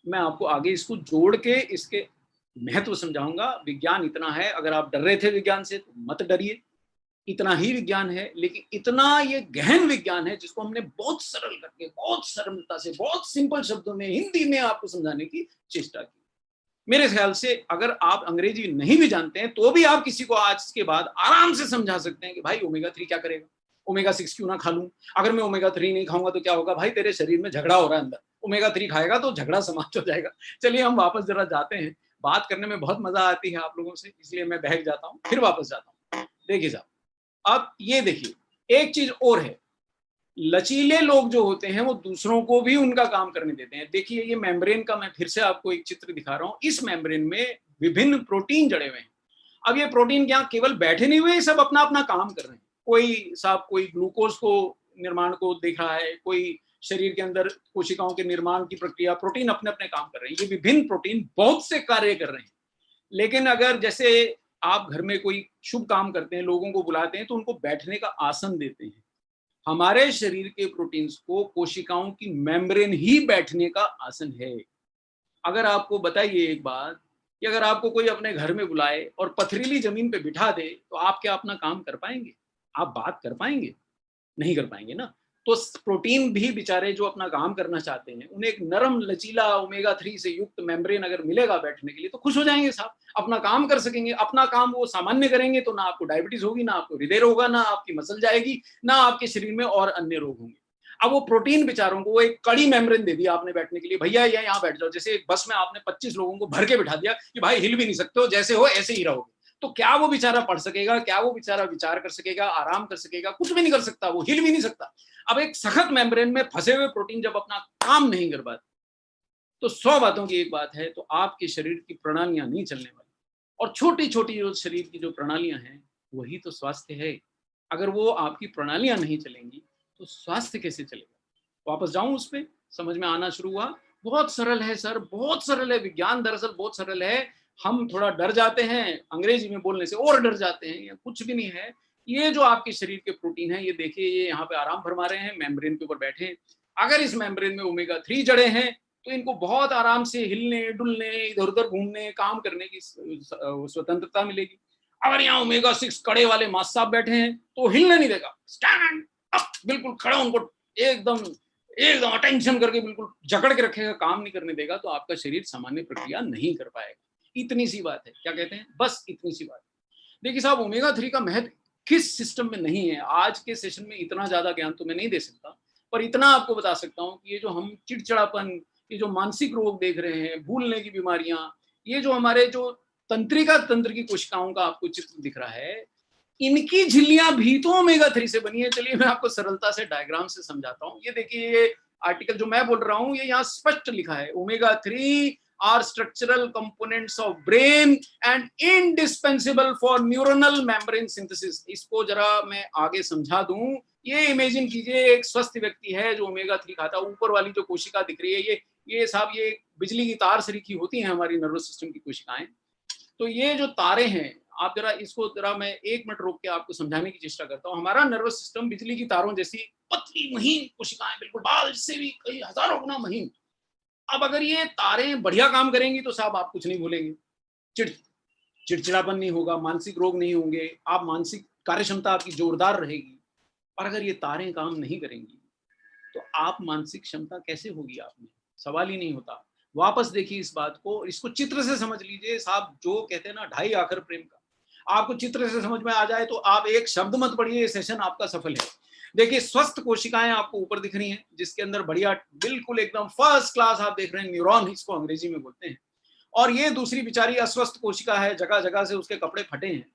मैं आपको आगे इसको जोड़ के इसके महत्व समझाऊंगा। विज्ञान इतना है, अगर आप डर रहे थे विज्ञान से तो मत डरिए, इतना ही विज्ञान है। लेकिन इतना ये गहन विज्ञान है जिसको हमने बहुत सरल करके, बहुत सरलता से, बहुत सिंपल शब्दों में हिंदी में आपको समझाने की चेष्टा की। मेरे ख्याल से अगर आप अंग्रेजी नहीं भी जानते हैं तो भी आप किसी को आज के बाद आराम से समझा सकते हैं कि भाई ओमेगा 3 क्या करेगा, ओमेगा 6 क्यों ना खा लूं, अगर मैं ओमेगा 3 नहीं खाऊंगा तो क्या होगा, भाई तेरे शरीर में झगड़ा हो रहा है अंदर, ओमेगा 3 खाएगा तो झगड़ा समाप्त हो जाएगा। चलिए हम वापस जरा जाते हैं, बात करने में बहुत मजा आती है आप लोगों से, इसलिए मैं बहक जाता हूँ, फिर वापस जाता हूँ। देखिए साहब, अब ये देखिए एक चीज और है, लचीले लोग जो होते हैं वो दूसरों को भी उनका काम करने देते हैं। देखिए ये मेम्ब्रेन का मैं फिर से आपको एक चित्र दिखा रहा हूँ। इस मेम्ब्रेन में विभिन्न प्रोटीन जड़े हुए हैं। अब ये प्रोटीन क्या केवल बैठे नहीं हुए, सब अपना अपना काम कर रहे हैं। कोई साहब कोई ग्लूकोज को निर्माण को देख रहा है, कोई शरीर के अंदर कोशिकाओं के निर्माण की प्रक्रिया, प्रोटीन अपने अपने काम कर रहे हैं। ये विभिन्न प्रोटीन बहुत से कार्य कर रहे हैं। लेकिन अगर जैसे आप घर में कोई शुभ काम करते हैं, लोगों को बुलाते हैं तो उनको बैठने का आसन देते हैं। हमारे शरीर के प्रोटीन्स को कोशिकाओं की मेम्ब्रेन ही बैठने का आसन है। अगर आपको बताइए एक बात कि अगर आपको कोई अपने घर में बुलाए और पथरीली जमीन पे बिठा दे तो आप क्या अपना काम कर पाएंगे, आप बात कर पाएंगे? नहीं कर पाएंगे ना। तो प्रोटीन भी बेचारे जो अपना काम करना चाहते हैं, उन्हें एक नरम लचीला ओमेगा 3 से युक्त मेम्ब्रेन अगर मिलेगा बैठने के लिए तो खुश हो जाएंगे साहब, अपना काम कर सकेंगे। अपना काम वो सामान्य करेंगे तो ना आपको डायबिटीज होगी, ना आपको हृदय रोग होगा, ना आपकी मसल जाएगी, ना आपके शरीर में और अन्य रोग होंगे। अब वो प्रोटीन बेचारों को वो एक कड़ी मेम्ब्रेन दे दिया आपने बैठने के लिए, भैया ये यहाँ बैठ जाओ। जैसे एक बस में आपने 25 लोगों को भर के बिठा दिया कि भाई हिल भी नहीं सकते हो, जैसे हो ऐसे ही रहोगे। तो क्या वो बेचारा पढ़ सकेगा, क्या वो बेचारा विचार कर सकेगा, आराम कर सकेगा? कुछ भी नहीं कर सकता, वो हिल भी नहीं सकता। अब एक सख्त मेम्ब्रेन में फंसे हुए प्रोटीन जब अपना काम नहीं कर पाते तो 100 बातों की एक बात है, तो आपके शरीर की प्रणालियां नहीं चलने वाली। और छोटी छोटी जो शरीर की जो प्रणालियां हैं वही तो स्वास्थ्य है। अगर वो आपकी प्रणालियां नहीं चलेंगी तो स्वास्थ्य कैसे चलेगा? वापस जाऊं उस पर, समझ में आना शुरू हुआ। बहुत सरल है सर, बहुत सरल है। विज्ञान दरअसल बहुत सरल है। हम थोड़ा डर जाते हैं अंग्रेजी में बोलने से, और डर जाते हैं। कुछ भी नहीं है। ये जो आपके शरीर के प्रोटीन है, ये देखिए, ये यहाँ पे आराम फरमा रहे हैं, मेम्ब्रेन के ऊपर बैठे हैं। अगर इस मेम्ब्रेन में ओमेगा 3 जड़े हैं तो इनको बहुत आराम से हिलने डुलने, इधर उधर घूमने, काम करने की स्वतंत्रता मिलेगी। अगर यहाँ ओमेगा 6 कड़े वाले मास साहब बैठे हैं तो हिलने नहीं देगा, स्टैंड अप, बिल्कुल खड़ा, उनको एकदम एकदम अटेंशन करके बिल्कुल जकड़ के रखेगा, काम नहीं करने देगा, तो आपका शरीर सामान्य प्रक्रिया नहीं कर पाएगा। इतनी सी बात है, क्या कहते हैं, बस इतनी सी बात है। देखिए साहब, ओमेगा 3 का महत्व किस सिस्टम में नहीं है, आज के सेशन में इतना ज्यादा ज्ञान तो मैं नहीं दे सकता, पर इतना आपको बता सकता हूँ कि ये जो हम चिड़चिड़ापन, ये जो मानसिक रोग देख रहे हैं, भूलने की बीमारियां, ये जो हमारे जो तंत्रिका तंत्र की कोशिकाओं का आपको चित्र दिख रहा है, इनकी झिल्लियां भी तो ओमेगा 3 से बनी है। चलिए मैं आपको सरलता से डायग्राम से समझाता हूँ। ये देखिए, ये आर्टिकल जो मैं बोल रहा हूँ ये यहाँ स्पष्ट लिखा है, omega 3 are structural components of brain and indispensable for neuronal membrane synthesis. इसको जरा मैं आगे समझा दूं। ये इमेजिन कीजिए, एक स्वस्थ व्यक्ति है जो ओमेगा 3 खाता है, ऊपर वाली जो कोशिका दिख रही है ये ये साहब ये बिजली की तार सरीखी होती हैं हमारी नर्वस सिस्टम की कोशिकाएं। तो ये जो तारे हैं, आप जरा इसको जरा मैं 1 मिनट रोक के आपको समझाने की चेष्टा करता हूँ। हमारा नर्वस सिस्टम बिजली की तारों जैसी पतली महीन कोशिकाएं, बिल्कुल बाल से भी कई हजारों गुना महीन। अब अगर ये तारें बढ़िया काम करेंगी तो साहब आप कुछ नहीं भूलेंगे, चिड़ चिड़चिड़ापन नहीं होगा, मानसिक रोग नहीं होंगे, आप मानसिक कार्य क्षमता आपकी जोरदार रहेगी। और अगर ये तारें काम नहीं करेंगी तो आप मानसिक क्षमता कैसे होगी आप में? सवाल ही नहीं होता। वापस देखिए इस बात को, इसको चित्र से समझ लीजिए साहब, जो कहते हैं ना ढाई आखर प्रेम का, आपको चित्र से समझ में आ जाए तो आप एक शब्द मत पढ़िए, ये सेशन आपका सफल है। देखिए स्वस्थ कोशिकाएं आपको ऊपर दिख रही हैं, जिसके अंदर बढ़िया बिल्कुल एकदम फर्स्ट क्लास आप देख रहे हैं, न्यूरॉन इसको अंग्रेजी में बोलते हैं। और ये दूसरी बेचारी अस्वस्थ कोशिका है, जगह जगह से उसके कपड़े फटे हैं।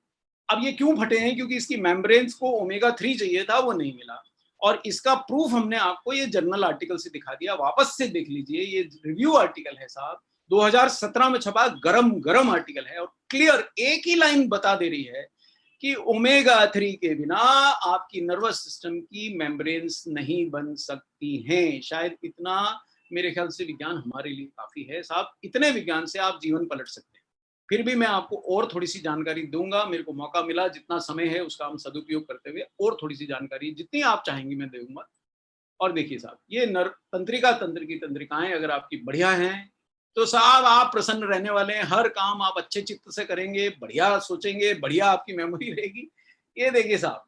अब ये क्यों फटे हैं? क्योंकि इसकी मेम्ब्रेन्स को ओमेगा 3 चाहिए था, वो नहीं मिला। और इसका प्रूफ हमने आपको ये जर्नल आर्टिकल से दिखा दिया, वापस से देख लीजिए, ये रिव्यू आर्टिकल है साहब, 2017 में छपा, गरम गरम आर्टिकल है और क्लियर एक ही लाइन बता दे रही है कि ओमेगा 3 के बिना आपकी नर्वस सिस्टम की मेम्ब्रेन्स नहीं बन सकती हैं। शायद इतना मेरे ख्याल से विज्ञान हमारे लिए काफी है साहब, इतने विज्ञान से आप जीवन पलट सकते हैं। फिर भी मैं आपको और थोड़ी सी जानकारी दूंगा, मेरे को मौका मिला, जितना समय है उसका हम सदुपयोग करते हुए और थोड़ी सी जानकारी जितनी आप चाहेंगी मैं दूंगा। और देखिए साहब, ये नर तंत्रिका तंत्र की तंत्रिकाएं अगर आपकी बढ़िया हैं तो साहब आप प्रसन्न रहने वाले हैं, हर काम आप अच्छे चित्त से करेंगे, बढ़िया सोचेंगे, बढ़िया आपकी मेमोरी रहेगी। ये देखिए साहब,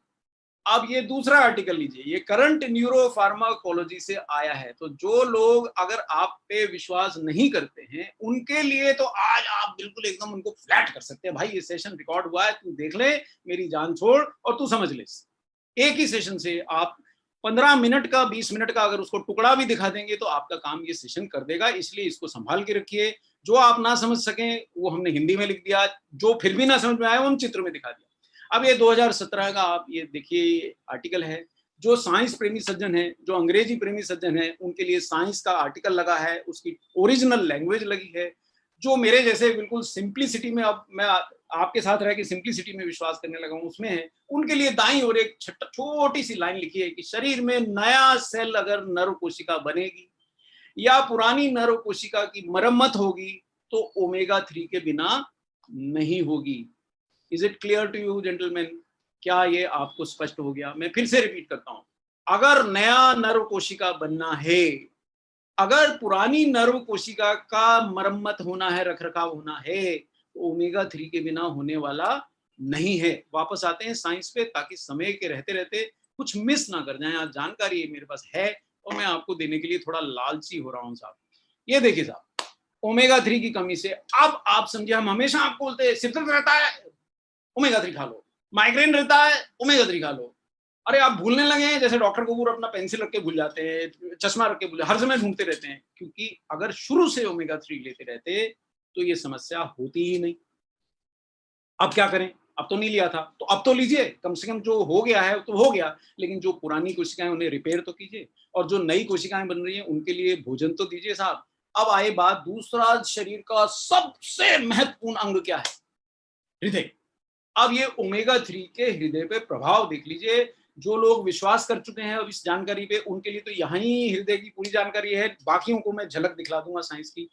अब ये दूसरा आर्टिकल लीजिए, ये करंट न्यूरो फार्माकोलॉजी से आया है। तो जो लोग अगर आप पे विश्वास नहीं करते हैं उनके लिए तो आज आप बिल्कुल एकदम उनको फ्लैट कर सकते हैं, भाई ये सेशन रिकॉर्ड हुआ है, तू देख ले, मेरी जान छोड़ और तू समझ ले। एक ही सेशन से आप 15 मिनट का 20 मिनट का अगर उसको टुकड़ा भी दिखा देंगे तो आपका काम ये सेशन कर देगा। इसलिए इसको संभाल के रखिए। जो आप ना समझ सकें वो हमने हिंदी में लिख दिया, जो फिर भी ना समझ में आए वो हम चित्र में दिखा दिया। अब ये 2017 का आप ये देखिए आर्टिकल है। जो साइंस प्रेमी सज्जन है, जो अंग्रेजी प्रेमी सज्जन है, उनके लिए साइंस का आर्टिकल लगा है, उसकी ओरिजिनल लैंग्वेज लगी है। जो मेरे जैसे बिल्कुल सिंप्लिसिटी में, अब मैं आपके साथ रह के सिंप्लिसिटी में विश्वास करने लगा हूं, उसमें है, उनके लिए दाईं ओर एक छोटी सी लाइन लिखी है कि शरीर में नया सेल अगर नर्व कोशिका बनेगी या पुरानी नर्व कोशिका की मरम्मत होगी तो ओमेगा 3 के बिना नहीं होगी। Is it clear to you gentleman? क्या ये आपको स्पष्ट हो गया? मैं फिर से रिपीट करता हूं, अगर नया नर्व कोशिका बनना है, अगर पुरानी नर्व कोशिका का मरम्मत होना है, रखरखाव होना है, तो ओमेगा 3 के बिना होने वाला नहीं है। वापस आते हैं साइंस पे, ताकि समय के रहते रहते कुछ मिस ना कर जाए। आज जानकारी मेरे पास है और मैं आपको देने के लिए थोड़ा लालची हो रहा हूं साहब। ये देखिए साहब, ओमेगा 3 की कमी से, अब आप समझिए, हम हमेशा आपको बोलते हैं सिर दर्द रहता है, ओमेगा 3 खा लो, माइग्रेन रहता है, ओमेगा 3 खा लो। अरे आप भूलने लगे हैं, जैसे डॉक्टर कपूर अपना पेंसिल रख के भूल जाते हैं, चश्मा रख के भूल, हर समय ढूंढते रहते हैं। क्योंकि अगर शुरू से ओमेगा 3 लेते रहते तो ये समस्या होती ही नहीं। अब क्या करें? अब तो नहीं लिया था, तो अब तो लीजिए, कम से कम जो हो गया है तो हो गया, लेकिन जो पुरानी कोशिकाएं उन्हें रिपेयर तो कीजिए, और जो नई कोशिकाएं बन रही हैं उनके लिए भोजन तो दीजिए साहब। अब आए बात, दूसरा शरीर का सबसे महत्वपूर्ण अंग क्या है? हृदय। अब ये ओमेगा 3 के हृदय पे प्रभाव देख लीजिए। जो लोग विश्वास कर चुके हैं अब इस जानकारी पे, उनके लिए तो यहाँ ही हृदय की पूरी जानकारी है, बाकियों को मैं झलक दिखला दूंगा साइंस की।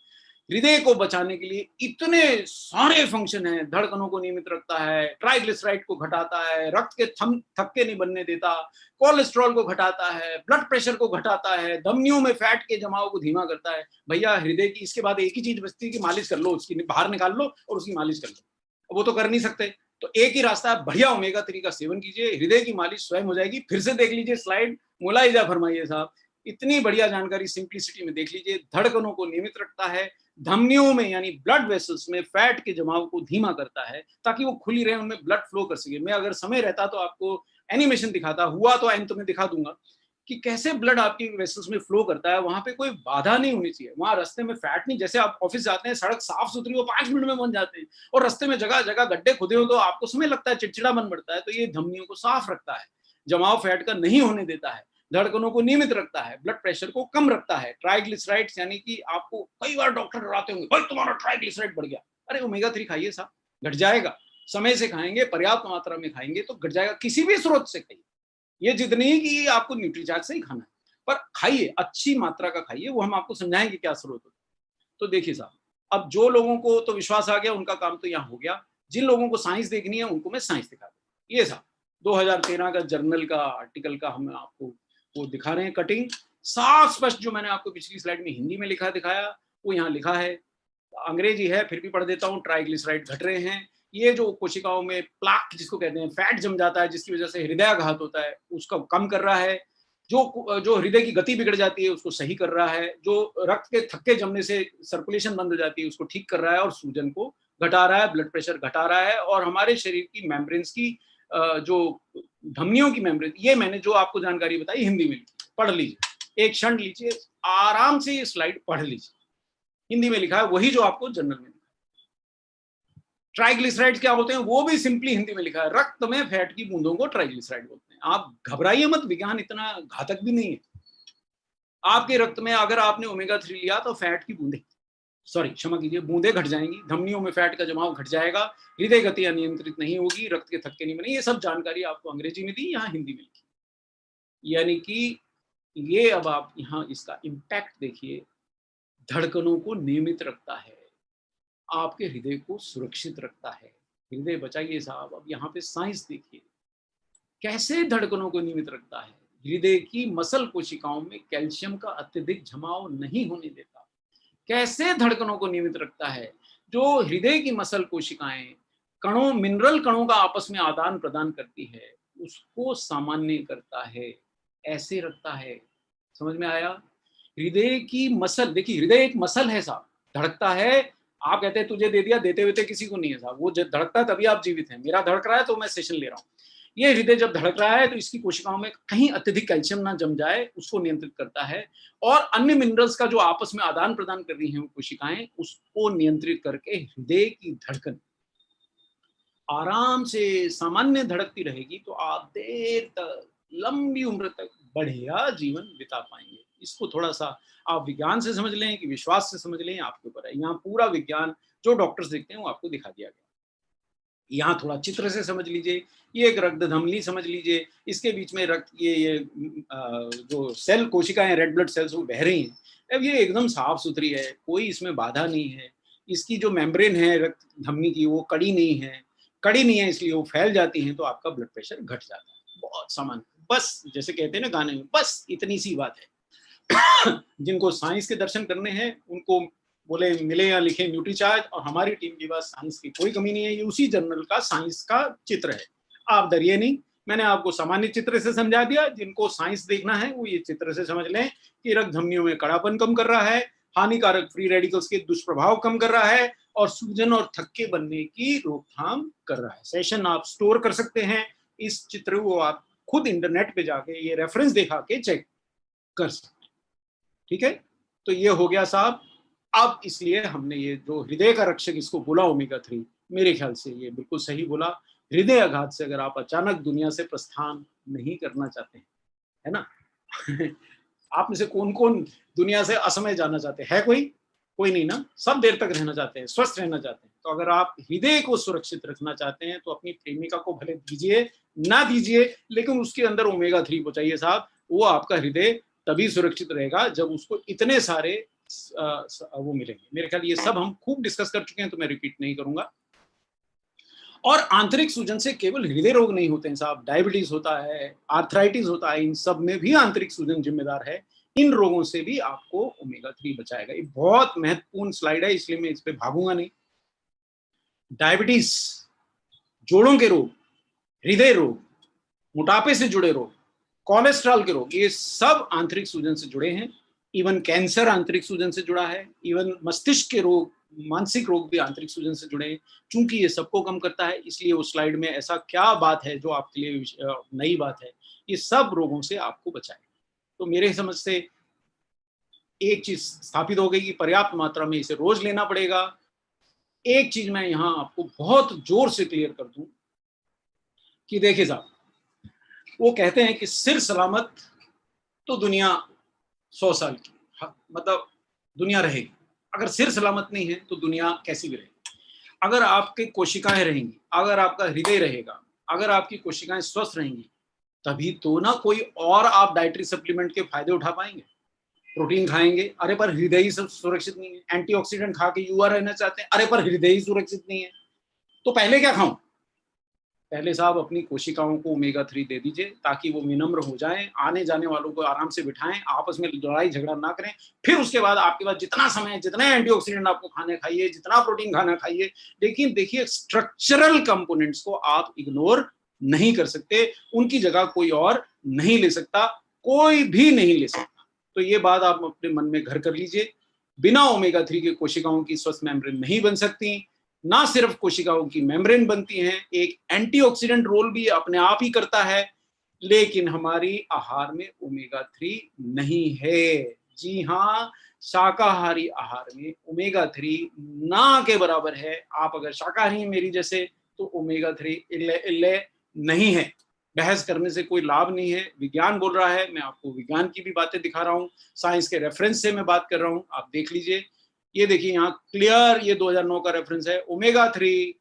हृदय को बचाने के लिए इतने सारे फंक्शन हैं। धड़कनों को नियमित रखता है, ट्राइग्लिसराइड को घटाता है, रक्त के थक्के नहीं बनने देता, कोलेस्ट्रॉल को घटाता है, ब्लड प्रेशर को घटाता है, धमनियों में फैट के जमाव को धीमा करता है। भैया हृदय की इसके बाद एक ही चीज बचती है कि मालिश कर लो, उसकी बाहर निकाल लो और उसकी मालिश कर लो। वो तो कर नहीं सकते, तो एक ही रास्ता है, बढ़िया ओमेगा 3 का सेवन कीजिए, हृदय की मालिश स्वयं हो जाएगी। फिर से देख लीजिए स्लाइड, मुलाहिजा फरमाइए साहब, इतनी बढ़िया जानकारी सिंप्लिसिटी में देख लीजिए। धड़कनों को नियमित रखता है, धमनियों में यानी ब्लड वेसल्स में फैट के जमाव को धीमा करता है ताकि वो खुली रहे, उनमें ब्लड फ्लो कर सके। मैं अगर समय रहता तो आपको एनिमेशन दिखाता, हुआ तो अंत में दिखा दूंगा कि कैसे ब्लड आपकी वेसल्स में फ्लो करता है। वहां पे कोई बाधा नहीं होनी चाहिए, वहां रास्ते में फैट नहीं, जैसे आप ऑफिस जाते हैं, सड़क साफ सुथरी हो 5 मिनट में बन जाते हैं, और रास्ते में जगह जगह गड्ढे खुदे हो तो आपको समय लगता है, चिड़चिड़ा मन बढ़ता है। तो ये धमनियों को साफ रखता है, जमाव फैट का नहीं होने देता है, धड़कनों को नियमित रखता है, ब्लड प्रेशर को कम रखता है, ट्राइग्लिसराइड्स यानी कि आपको कई बार डॉक्टर डराते होंगे, भाई तुम्हारा ट्राइग्लिसराइड बढ़ गया, अरे ओमेगा 3 खाइए साहब, घट जाएगा। समय से खाएंगे, पर्याप्त मात्रा में खाएंगे तो घट जाएगा, किसी भी स्रोत से खाइए। ये जितनी ही कि आपको न्यूट्रीचार्ज से ही खाना है। पर खाइए, अच्छी मात्रा का खाइए, वो हम आपको समझाएंगे क्या जरूरत होती है। तो देखिए साहब, अब जो लोगों को तो विश्वास आ गया उनका काम तो यहाँ हो गया, जिन लोगों को साइंस देखनी है उनको मैं साइंस दिखा दूँ। ये साहब 2013 का जर्नल का आर्टिकल का हम आपको वो दिखा रहे हैं, कटिंग साफ स्पष्ट, जो मैंने आपको पिछली स्लाइड में हिंदी में लिखा दिखाया वो यहाँ लिखा है। अंग्रेजी है फिर भी पढ़ देता हूँ। ट्राइग्लिसराइड घट रहे हैं, ये जो कोशिकाओं में प्लाक जिसको कहते हैं, फैट जम जाता है जिसकी वजह से हृदयाघात होता है, उसको कम कर रहा है। जो हृदय की गति बिगड़ जाती है उसको सही कर रहा है, जो रक्त के थक्के जमने से सर्कुलेशन बंद हो जाती है उसको ठीक कर रहा है, और सूजन को घटा रहा है, ब्लड प्रेशर घटा रहा है, और हमारे शरीर की मेम्ब्रेन्स की जो धमनियों की मेम्ब्रेन, ये मैंने जो आपको जानकारी बताई हिंदी में लिखी, पढ़ लीजिए, एक क्षण लीजिए, आराम से ये स्लाइड पढ़ लीजिए, हिंदी में लिखा है वही जो आपको जर्नल में। ट्राइग्लिसराइड क्या होते हैं वो भी सिंपली हिंदी में लिखा है, रक्त में फैट की बूंदों को ट्राइग्लिसराइड बोलते हैं। आप घबराइए मत, विज्ञान इतना घातक भी नहीं है। आपके रक्त में अगर आपने ओमेगा 3 लिया तो फैट की बूंदे, सॉरी क्षमा कीजिए, बूंदे घट जाएंगी, धमनियों में फैट का जमाव घट जाएगा, हृदय गति अनियंत्रित नहीं होगी, रक्त के थक्के नहीं बने। ये सब जानकारी आपको अंग्रेजी में दी, यहाँ हिंदी में लिखी। यानी कि ये अब आप यहाँ इसका इम्पैक्ट देखिए, धड़कनों को नियमित रखता है, आपके हृदय को सुरक्षित रखता है। हृदय बचाइए साहब। अब यहाँ पे साइंस देखिए कैसे धड़कनों को नियमित रखता है। हृदय की मसल कोशिकाओं में कैल्शियम का अत्यधिक जमाव नहीं होने देता। कैसे धड़कनों को नियमित रखता है, जो हृदय की मसल कोशिकाएं कणों, मिनरल कणों का आपस में आदान प्रदान करती है, उसको सामान्य करता है, ऐसे रखता है। समझ में आया? हृदय की मसल देखिए, हृदय एक मसल है साहब, धड़कता है। आप कहते हैं तुझे दे दिया, देते हुए किसी को नहीं है साहब, वो जब धड़कता है तभी आप जीवित हैं। मेरा धड़क रहा है तो मैं सेशन ले रहा हूँ। ये हृदय जब धड़क रहा है तो इसकी कोशिकाओं में कहीं अत्यधिक कैल्शियम ना जम जाए, उसको नियंत्रित करता है, और अन्य मिनरल्स का जो आपस में आदान प्रदान कर रही हैं वो कोशिकाएं, उसको नियंत्रित करके हृदय की धड़कन आराम से सामान्य धड़कती रहेगी, तो आप देर तक, लंबी उम्र तक बढ़िया जीवन बिता पाएंगे। इसको थोड़ा सा आप विज्ञान से समझ लें कि विश्वास से समझ लें, आपके ऊपर है। यहाँ पूरा विज्ञान जो डॉक्टर्स देखते हैं वो आपको दिखा दिया गया। यहाँ थोड़ा चित्र से समझ लीजिए, ये एक रक्त धमनी समझ लीजिए, इसके बीच में रक्त ये जो सेल कोशिकाएं, रेड ब्लड सेल्स, वो बह रही हैं। अब ये एकदम साफ सुथरी है, कोई इसमें बाधा नहीं है। इसकी जो मेम्ब्रेन है रक्त धमनी की, वो कड़ी नहीं है, कड़ी नहीं है इसलिए वो फैल जाती हैं, तो आपका ब्लड प्रेशर घट जाता है। बहुत सामान्य, बस जैसे कहते हैं ना गाने में, बस इतनी सी बात है। जिनको साइंस के दर्शन करने हैं उनको बोले मिले या लिखे न्यूट्रीचार्ज, और हमारी टीम के पास साइंस की कोई कमी नहीं है। ये उसी जर्नल का साइंस का चित्र है, आप डरिए नहीं। मैंने आपको सामान्य चित्र से समझा दिया, जिनको साइंस देखना है वो ये चित्र से समझ लें कि रक्त धमनियों में कड़ापन कम कर रहा है, हानिकारक फ्री रेडिकल्स के दुष्प्रभाव कम कर रहा है, और सूजन और थक्के बनने की रोकथाम कर रहा है। सेशन आप स्टोर कर सकते हैं, इस चित्र को आप खुद इंटरनेट पे जाके ये रेफरेंस दिखा के चेक कर सकते हैं। ठीक है, तो ये हो गया साहब। अब इसलिए हमने ये जो हृदय का रक्षक इसको बोला ओमेगा 3, मेरे ख्याल से ये बिल्कुल सही बोला। हृदय आघात से अगर आप अचानक दुनिया से प्रस्थान नहीं करना चाहते हैं, है ना? आप में से कौन कौन दुनिया से असमय जाना चाहते हैं? है कोई? कोई नहीं ना, सब देर तक रहना चाहते हैं, स्वस्थ रहना चाहते हैं। तो अगर आप हृदय को सुरक्षित रखना चाहते हैं तो अपनी प्रेमिका को भले दीजिए ना दीजिए, लेकिन उसके अंदर ओमेगा 3 पहुंचाइए साहब। वो आपका हृदय तभी सुरक्षित रहेगा जब उसको इतने सारे वो मिलेंगे। मेरे ख्याल ये सब हम खूब डिस्कस कर चुके हैं, तो मैं रिपीट नहीं करूंगा। और आंतरिक सूजन से केवल हृदय रोग नहीं होते हैं साहब, डायबिटीज होता है, आर्थराइटिस होता है, इन सब में भी आंतरिक सूजन जिम्मेदार है। इन रोगों से भी आपको ओमेगा 3 बचाएगा। ये बहुत महत्वपूर्ण स्लाइड है, इसलिए मैं इस पे भागूंगा नहीं। डायबिटीज, जोड़ों के रोग, हृदय रोग, मोटापे से जुड़े रोग, कोलेस्ट्रॉल के रोग, ये सब आंतरिक सूजन से जुड़े हैं। इवन कैंसर आंतरिक सूजन से जुड़ा है, इवन मस्तिष्क के रोग, मानसिक रोग भी आंतरिक सूजन से जुड़े हैं। चूंकि ये सबको कम करता है, इसलिए उस स्लाइड में ऐसा क्या बात है जो आपके लिए नई बात है, ये सब रोगों से आपको बचाए। तो मेरे समझ से एक चीज स्थापित हो गई कि पर्याप्त मात्रा में इसे रोज लेना पड़ेगा। एक चीज मैं यहाँ आपको बहुत जोर से क्लियर कर दूं कि देखिए साहब, वो कहते हैं कि सिर सलामत तो दुनिया 100 साल की, मतलब दुनिया रहेगी। अगर सिर सलामत नहीं है तो दुनिया कैसी भी रहेगी। अगर आपकी कोशिकाएं रहेंगी, अगर आपका हृदय रहेगा, अगर आपकी कोशिकाएं स्वस्थ रहेंगी, तभी तो ना कोई और आप डाइटरी सप्लीमेंट के फायदे उठा पाएंगे। प्रोटीन खाएंगे, अरे पर हृदय ही सब सुरक्षित नहीं है। एंटीऑक्सीडेंट खा के युवा रहना चाहते हैं, अरे पर हृदय ही सुरक्षित नहीं है। तो पहले क्या खाऊं? पहले साहब अपनी कोशिकाओं को ओमेगा 3 दे दीजिए, ताकि वो विनम्र हो जाएं, आने जाने वालों को आराम से बिठाएं, आपस में लड़ाई झगड़ा ना करें। फिर उसके बाद आपके पास जितना समय है, जितने एंटीऑक्सीडेंट आपको खाने खाइए, जितना प्रोटीन खाना खाइए। लेकिन देखिए, स्ट्रक्चरल कंपोनेंट्स को आप इग्नोर नहीं कर सकते, उनकी जगह कोई और नहीं ले सकता, कोई भी नहीं ले सकता। तो ये बात आप अपने मन में घर कर लीजिए। बिना ओमेगा 3 के कोशिकाओं की स्वस्थ मेम्ब्रेन नहीं बन सकती। ना सिर्फ कोशिकाओं की मेम्ब्रेन बनती हैं, एक एंटीऑक्सीडेंट रोल भी अपने आप ही करता है। लेकिन हमारी आहार में ओमेगा 3 नहीं है। जी हाँ, शाकाहारी आहार में ओमेगा 3 ना के बराबर है। आप अगर शाकाहारी हैं मेरी जैसे, तो ओमेगा 3 इल्ले इल्ले नहीं है। बहस करने से कोई लाभ नहीं है। विज्ञान बोल रहा है, मैं आपको विज्ञान की भी बातें दिखा रहा हूँ, साइंस के रेफरेंस से मैं बात कर रहा हूँ, आप देख लीजिए। ये देखिए यहाँ क्लियर, ये 2009 का रेफरेंस है। ओमेगा 3,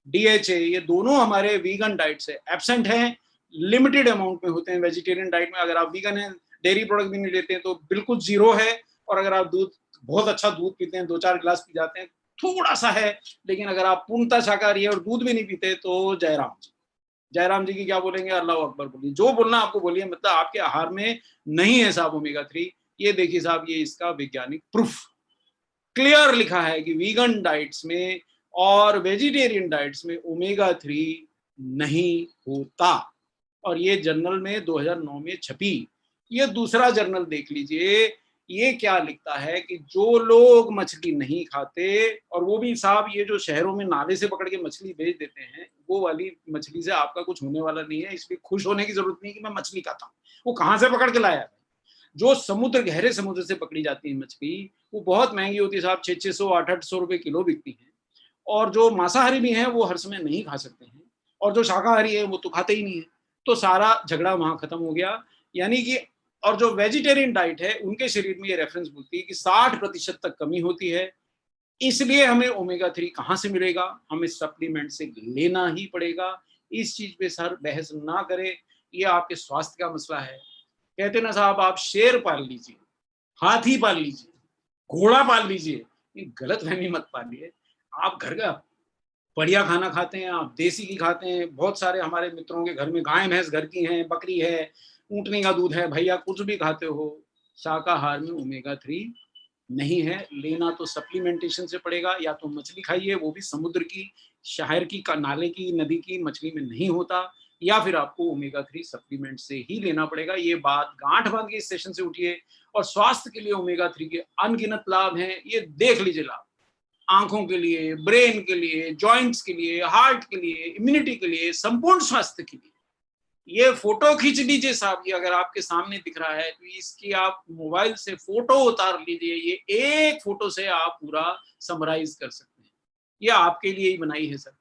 DHA, ये दोनों हमारे वीगन डाइट से एब्सेंट हैं, लिमिटेड अमाउंट में होते हैं वेजिटेरियन डाइट में। अगर आप वीगन हैं, डेयरी प्रोडक्ट भी नहीं लेते हैं, तो बिल्कुल जीरो है। और अगर आप दूध, बहुत अच्छा दूध पीते हैं, 2-4 गिलास पी जाते हैं, थोड़ा सा है। लेकिन अगर आप पूर्णतः शाकाहारी है और दूध भी नहीं पीते, तो जयराम जी, जयराम जी की क्या बोलेंगे? अल्लाह अकबर बोलिए, जो बोलना आपको बोलिए। मतलब आपके आहार में नहीं है साहब ओमेगा 3। ये देखिए साहब, ये इसका वैज्ञानिक प्रूफ क्लियर लिखा है कि वीगन डाइट्स में और वेजिटेरियन डाइट्स में ओमेगा 3 नहीं होता। और ये जर्नल में 2009 में छपी। ये दूसरा जर्नल देख लीजिए, ये क्या लिखता है कि जो लोग मछली नहीं खाते, और वो भी साहब ये जो शहरों में नाले से पकड़ के मछली बेच देते हैं, वो वाली मछली से आपका कुछ होने वाला नहीं है, इसलिए खुश होने की जरूरत नहीं कि मैं मछली खाता हूँ। वो कहाँ से पकड़ के लाया है? जो समुद्र, गहरे समुद्र से पकड़ी जाती है मछली, वो बहुत महंगी होती है साहब, 600-600, 800-800 रुपए किलो बिकती है। और जो मांसाहारी भी हैं, वो हर समय नहीं खा सकते हैं, और जो शाकाहारी है वो तो खाते ही नहीं है। तो सारा झगड़ा वहां खत्म हो गया। यानी कि, और जो वेजिटेरियन डाइट है, उनके शरीर में ये रेफरेंस बोलती है कि 60% तक कमी होती है। इसलिए हमें ओमेगा 3 कहाँ से मिलेगा? हमें सप्लीमेंट से लेना ही पड़ेगा। इस चीज पे सर बहस ना करें, ये आपके स्वास्थ्य का मसला है। कहते ना साहब, आप शेर पाल लीजिए, हाथी पाल लीजिए, घोड़ा पाल लीजिए, ये गलत फहमी मत पालिए। आप घर का बढ़िया खाना खाते हैं, आप देसी घी खाते हैं। बहुत सारे हमारे मित्रों के घर में गाय भैंस घर की हैं, बकरी है, ऊँटनी का दूध है, भैया कुछ भी खाते हो, शाकाहार में ओमेगा 3 नहीं है। लेना तो सप्लीमेंटेशन से पड़ेगा, या तो मछली खाइए, वो भी समुद्र की, शहर की, नाले की, नदी की मछली में नहीं होता, या फिर आपको ओमेगा 3 सप्लीमेंट से ही लेना पड़ेगा। ये बात गांठ बांध के इस सेशन से उठिए। और स्वास्थ्य के लिए ओमेगा 3 के अनगिनत लाभ हैं, ये देख लीजिए लाभ। आंखों के लिए, ब्रेन के लिए, जॉइंट्स के लिए, हार्ट के लिए, इम्यूनिटी के लिए, संपूर्ण स्वास्थ्य के लिए। ये फोटो खींच लीजिए साहब, ये अगर आपके सामने दिख रहा है तो इसकी आप मोबाइल से फोटो उतार लीजिए। ये एक फोटो से आप पूरा समराइज कर सकते हैं। ये आपके लिए ही बनाई है सर।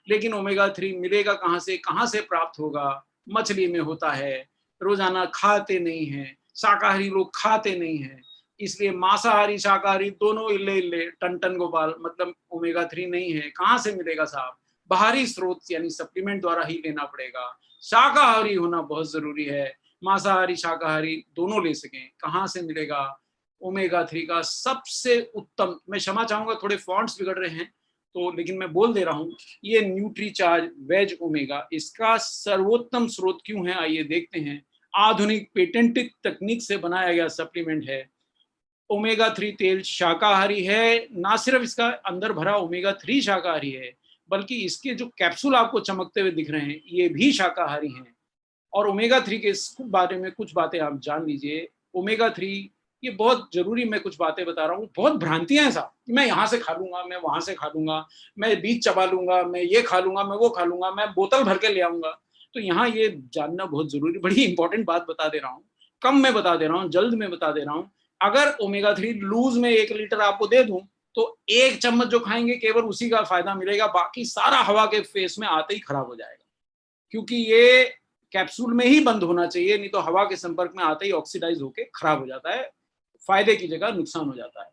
लेकिन ओमेगा 3 मिलेगा कहाँ से प्राप्त होगा? मछली में होता है, रोजाना खाते नहीं है, शाकाहारी लोग खाते नहीं है, इसलिए मांसाहारी शाकाहारी दोनों इल्ले इल्ले टन टन गोपाल, मतलब ओमेगा 3 नहीं है। कहाँ से मिलेगा साहब? बाहरी स्रोत यानी सप्लीमेंट द्वारा ही लेना पड़ेगा। शाकाहारी होना बहुत जरूरी है, मांसाहारी शाकाहारी दोनों ले सकें। कहाँ से मिलेगा? ओमेगा 3 का सबसे उत्तम, मैं क्षमा चाहूंगा थोड़े फॉन्ट्स बिगड़ रहे हैं तो, लेकिन मैं बोल दे रहा हूँ, ये न्यूट्रीचार्ज वेज ओमेगा, इसका सर्वोत्तम स्रोत क्यों है आइए देखते हैं। आधुनिक पेटेंटेड तकनीक से बनाया गया सप्लीमेंट है। ओमेगा 3 तेल शाकाहारी है, ना सिर्फ इसका अंदर भरा ओमेगा 3 शाकाहारी है, बल्कि इसके जो कैप्सूल आपको चमकते हुए दिख रहे हैं, ये भी शाकाहारी हैं। और ओमेगा 3 के इस बारे में कुछ बातें आप जान लीजिए। ओमेगा 3 ये बहुत जरूरी, मैं कुछ बातें बता रहा हूँ, बहुत भ्रांतियां हैं साहब। मैं यहाँ से खा लूंगा, मैं वहां से खा लूंगा, मैं बीज चबा लूंगा, मैं ये खा लूंगा, मैं वो खा लूंगा, मैं बोतल भर के ले आऊंगा। तो यहाँ ये जानना बहुत जरूरी, बड़ी इंपॉर्टेंट बात बता दे रहा हूँ। कम में बता दे रहा हूँ, जल्द में बता दे रहा हूँ। अगर ओमेगा 3 लूज में 1 लीटर आपको दे दूं, तो 1 चम्मच जो खाएंगे केवल उसी का फायदा मिलेगा, बाकी सारा हवा के फेस में आते ही खराब हो जाएगा। क्योंकि ये कैप्सूल में ही बंद होना चाहिए, नहीं तो हवा के संपर्क में आते ही ऑक्सीडाइज होकर खराब हो जाता है, फायदे की जगह नुकसान हो जाता है।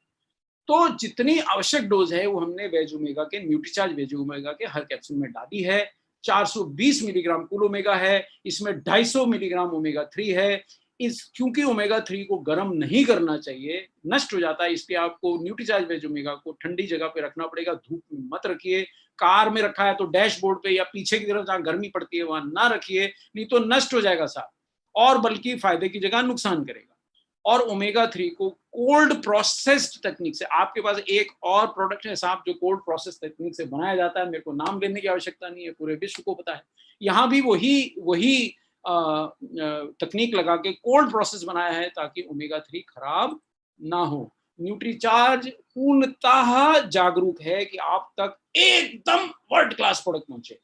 तो जितनी आवश्यक डोज है वो हमने वेज ओमेगा के, न्यूट्रीचार्ज वेज ओमेगा के हर कैप्सूल में डाली है। 420 मिलीग्राम कुल ओमेगा है, इसमें 250 मिलीग्राम ओमेगा 3 है। क्योंकि ओमेगा 3 को गर्म नहीं करना चाहिए, नष्ट हो जाता है, इसलिए आपको न्यूट्रीचार्ज वेज ओमेगा को ठंडी जगह पे रखना पड़ेगा, धूप में मत रखिए। कार में रखा है तो डैशबोर्ड पे या पीछे की तरफ जहां गर्मी पड़ती है वहां ना रखिए, नहीं तो नष्ट हो जाएगा साहब, और बल्कि फायदे की जगह नुकसान करेगा। और ओमेगा 3 को कोल्ड प्रोसेस्ड तकनीक से, आपके पास एक और प्रोडक्ट है साहब जो कोल्ड प्रोसेस तकनीक से बनाया जाता है, मेरे को नाम लेने की आवश्यकता नहीं है, पूरे विश्व को पता है। यहाँ भी वही तकनीक लगा के कोल्ड प्रोसेस बनाया है ताकि ओमेगा 3 खराब ना हो। न्यूट्रीचार्ज पूर्णतः जागरूक है कि आप तक एकदम वर्ल्ड क्लास प्रोडक्ट पहुंचे।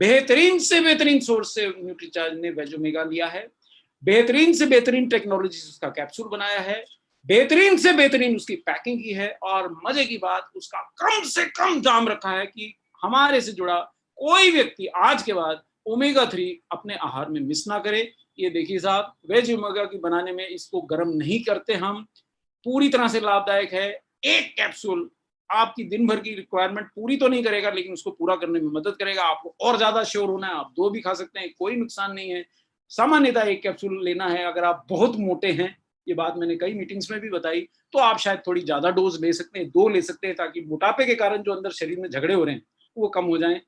बेहतरीन से बेहतरीन सोर्स से न्यूट्रीचार्ज ने वेज ओमेगा लिया है, बेहतरीन से बेहतरीन टेक्नोलॉजी से उसका कैप्सूल बनाया है, बेहतरीन से बेहतरीन उसकी पैकिंग की है, और मजे की बात उसका कम से कम दाम रखा है कि हमारे से जुड़ा कोई व्यक्ति आज के बाद ओमेगा 3 अपने आहार में मिस ना करे। ये देखिए साहब, वेज ओमेगा की बनाने में इसको गर्म नहीं करते हम, पूरी तरह से लाभदायक है। एक कैप्सूल आपकी दिन भर की रिक्वायरमेंट पूरी तो नहीं करेगा, लेकिन उसको पूरा करने में मदद करेगा। आपको और ज्यादा श्योर होना है, आप 2 भी खा सकते हैं, कोई नुकसान नहीं है। सामान्यतः एक कैप्सूल लेना है। अगर आप बहुत मोटे हैं, ये बात मैंने कई मीटिंग्स में भी बताई, तो आप शायद थोड़ी ज्यादा डोज ले सकते हैं, 2 ले सकते हैं, ताकि मोटापे के कारण जो अंदर शरीर में झगड़े हो रहे हैं वो कम हो जाएं।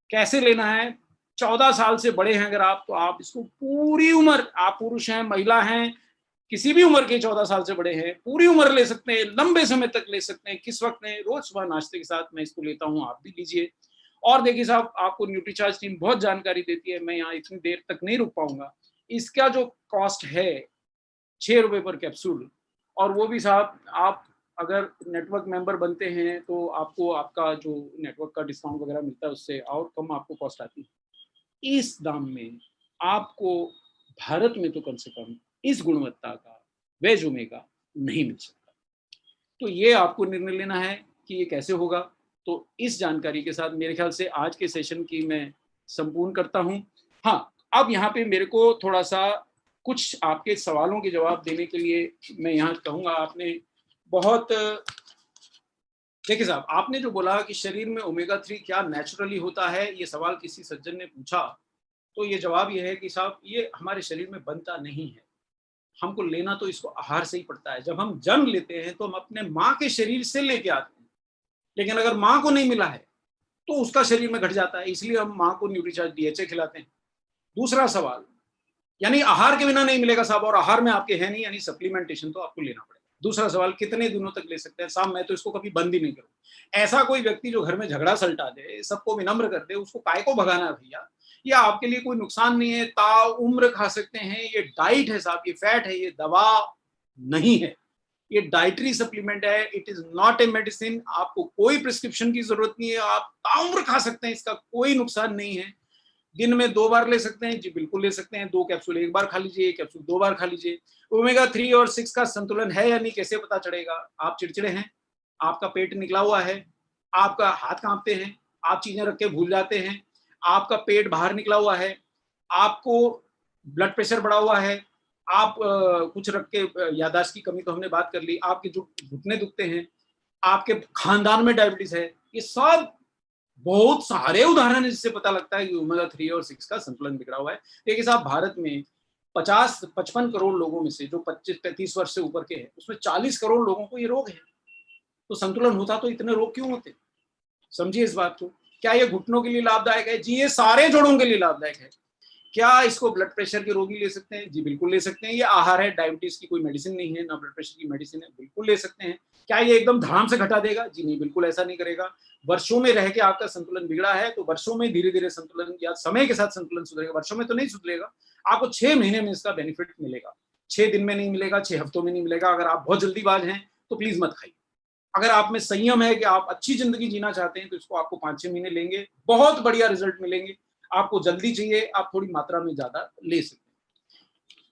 कैसे लेना है? 14 साल से बड़े हैं अगर आप, तो आप इसको पूरी उम्र, आप पुरुष हैं महिला हैं, किसी भी उम्र के 14 साल से बड़े हैं, पूरी उम्र ले सकते हैं, लंबे समय तक ले सकते हैं। किस वक्त में? रोज सुबह नाश्ते के साथ मैं इसको लेता हूँ, आप भी लीजिए। और देखिए साहब, आपको न्यूट्रीचार्ज टीम बहुत जानकारी देती है, मैं यहाँ इतनी देर तक नहीं रुक पाऊंगा। इसका जो कॉस्ट है 6 रुपए पर कैप्सूल, और वो भी साहब आप अगर नेटवर्क मेंबर बनते हैं तो आपको आपका जो नेटवर्क का डिस्काउंट वगैरह मिलता है उससे और कम आपको कॉस्ट आती है। इस दाम में आपको भारत में तो कम से कम इस गुणवत्ता का वेज ओमेगा नहीं मिल सकता। तो ये आपको निर्णय लेना है कि ये कैसे होगा। तो इस जानकारी के साथ मेरे ख्याल से आज के सेशन की मैं संपूर्ण करता हूँ। हाँ, अब यहाँ पे मेरे को थोड़ा सा कुछ आपके सवालों के जवाब देने के लिए मैं यहाँ कहूँगा। आपने बहुत, देखिए साहब, आपने जो बोला कि शरीर में ओमेगा 3 क्या नेचुरली होता है, ये सवाल किसी सज्जन ने पूछा, तो ये जवाब ये है कि साहब ये हमारे शरीर में बनता नहीं है, हमको लेना तो इसको आहार से ही पड़ता है। जब हम जन्म लेते हैं तो हम अपने माँ के शरीर से लेके आते हैं, लेकिन अगर माँ को नहीं मिला है तो उसका शरीर में घट जाता है, इसलिए हम माँ को न्यूट्रीचार्ज DHA खिलाते हैं। दूसरा सवाल, यानी आहार के बिना नहीं मिलेगा साहब, और आहार में आपके है नहीं, यानी सप्लीमेंटेशन तो आपको लेना पड़ेगा। दूसरा सवाल, कितने दिनों तक ले सकते हैं साहब? मैं तो इसको कभी बंद ही नहीं करूँ। ऐसा कोई व्यक्ति जो घर में झगड़ा सलटा दे, सबको विनम्र कर दे, उसको काय को भगाना है भैया? ये आपके लिए कोई नुकसान नहीं है, ताउम्र खा सकते हैं। ये डाइट है साहब, ये फैट है, ये दवा नहीं है, ये डाइटरी सप्लीमेंट है। It is not a medicine. आपको कोई प्रिस्क्रिप्शन की जरूरत नहीं है, आप ताउम्र खा सकते हैं, इसका कोई नुकसान नहीं है। दिन में 2 बार ले सकते हैं जी, बिल्कुल ले सकते हैं। 2 कैप्सूल 1 बार खा लीजिए, 1 कैप्सूल 2 बार खा लीजिए। ओमेगा 3 और 6 का संतुलन है या नहीं कैसे पता चलेगा? आप चिड़चिड़े हैं, आपका पेट निकला हुआ है, आपका हाथ कांपते हैं, आप चीजें रख के भूल जाते हैं, आपका पेट बाहर निकला हुआ है, आपको ब्लड प्रेशर बढ़ा हुआ है, आप कुछ रख के याददाश्त की कमी तो हमने बात कर ली, आपके जो घुटने दुखते हैं, आपके खानदान में डायबिटीज है, ये सब बहुत सारे उदाहरण है जिससे पता लगता है कि ओमेगा 3 और 6 का संतुलन बिगड़ा हुआ है। देखिए साहब, भारत में 55 करोड़ लोगों में से जो 25-33 वर्ष से ऊपर के हैं, उसमें 40 करोड़ लोगों को ये रोग है। तो संतुलन होता तो इतने रोग क्यों होते? समझिए इस बात को। क्या ये घुटनों के लिए लाभदायक है? जी, ये सारे जोड़ों के लिए लाभदायक है। क्या इसको ब्लड प्रेशर के रोगी ले सकते हैं? जी बिल्कुल ले सकते हैं। ये आहार है, डायबिटीज की कोई मेडिसिन नहीं है, ना ब्लड प्रेशर की मेडिसिन है, बिल्कुल ले सकते हैं। क्या ये एकदम धड़ाम से घटा देगा? जी नहीं, बिल्कुल ऐसा नहीं करेगा। वर्षों में रह के आपका संतुलन बिगड़ा है तो वर्षों में धीरे धीरे संतुलन या समय के साथ संतुलन सुधरेगा, वर्षों में तो नहीं सुधरेगा। आपको 6 महीने में इसका बेनिफिट मिलेगा, 6 दिन में नहीं मिलेगा, 6 हफ्तों में नहीं मिलेगा। अगर आप बहुत जल्दीबाज हैं तो प्लीज मत खाइए। अगर आप में संयम है कि आप अच्छी जिंदगी जीना चाहते हैं तो इसको आपको 5-6 महीने लेंगे, बहुत बढ़िया रिजल्ट मिलेंगे। आपको जल्दी चाहिए, आप थोड़ी मात्रा में ज्यादा ले सकते हैं।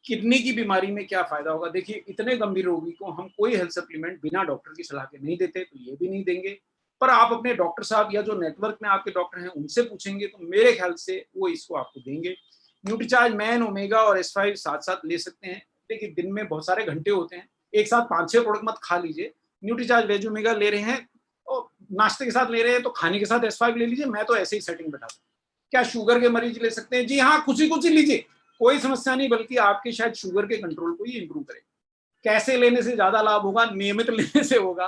किडनी की बीमारी में क्या फायदा होगा? देखिए, इतने गंभीर रोगी को हम कोई हेल्थ सप्लीमेंट बिना डॉक्टर की सलाह के नहीं देते, तो ये भी नहीं देंगे। पर आप अपने डॉक्टर साहब या जो नेटवर्क में आपके डॉक्टर हैं उनसे पूछेंगे तो मेरे ख्याल से वो इसको आपको देंगे। न्यूट्रीचार्ज मैन, ओमेगा और S5 साथ साथ ले सकते हैं। देखिए, दिन में बहुत सारे घंटे होते हैं, एक साथ 5-6 प्रोडक्ट मत खा लीजिए। न्यूट्रीचार्ज वेज ओमेगा ले रहे हैं और नाश्ते के साथ ले रहे हैं तो खाने के साथ S5 ले लीजिए। मैं तो ऐसे ही सेटिंग बैठा दूँ। क्या शुगर के मरीज ले सकते हैं? जी हाँ, खुशी-खुशी लीजिए, कोई समस्या नहीं, बल्कि आपके शायद शुगर के कंट्रोल को ही इम्प्रूव करेगा। कैसे लेने से ज़्यादा लाभ होगा? नियमित लेने से होगा।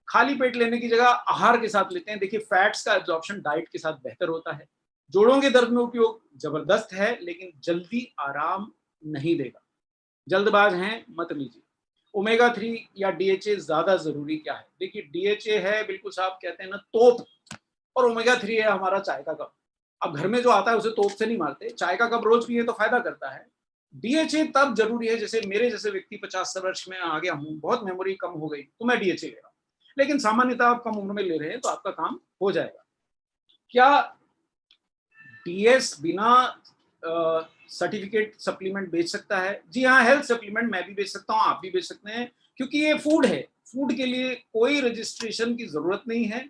खाली पेट लेने की जगह आहार के साथ लेते हैं। देखिए, फैट्स का एब्जॉर्प्शन डाइट के साथ बेहतर होता है। जोड़ों के दर्द में उपयोग जबरदस्त है, लेकिन जल्दी आराम नहीं देगा। जल्दबाज हैं, मत लीजिए। ओमेगा 3 या डीएचए ज़्यादा ज़रूरी क्या है? देखिए, डीएचए है बिल्कुल साहब कहते हैं ना तोप, और ओमेगा 3 है हमारा चाय का कप। अब घर में जो आता है उसे तोप से नहीं मारते, चाय का कप रोज पिए तो फायदा करता है। डीएचए तब जरूरी है, जैसे मेरे जैसे व्यक्ति 50 वर्ष में आ गया हूँ, बहुत मेमोरी कम हो गई, तो मैं डीएचए ले रहा हूँ। लेकिन सामान्यतः आप कम उम्र में ले रहे हैं तो आपका काम हो जाएगा। क्या डीएस बिना सर्टिफिकेट सप्लीमेंट बेच सकता है? जी हाँ, हेल्थ सप्लीमेंट मैं भी बेच सकता हूँ, आप भी बेच सकते हैं, क्योंकि ये फूड है। फूड के लिए कोई रजिस्ट्रेशन की जरूरत नहीं है।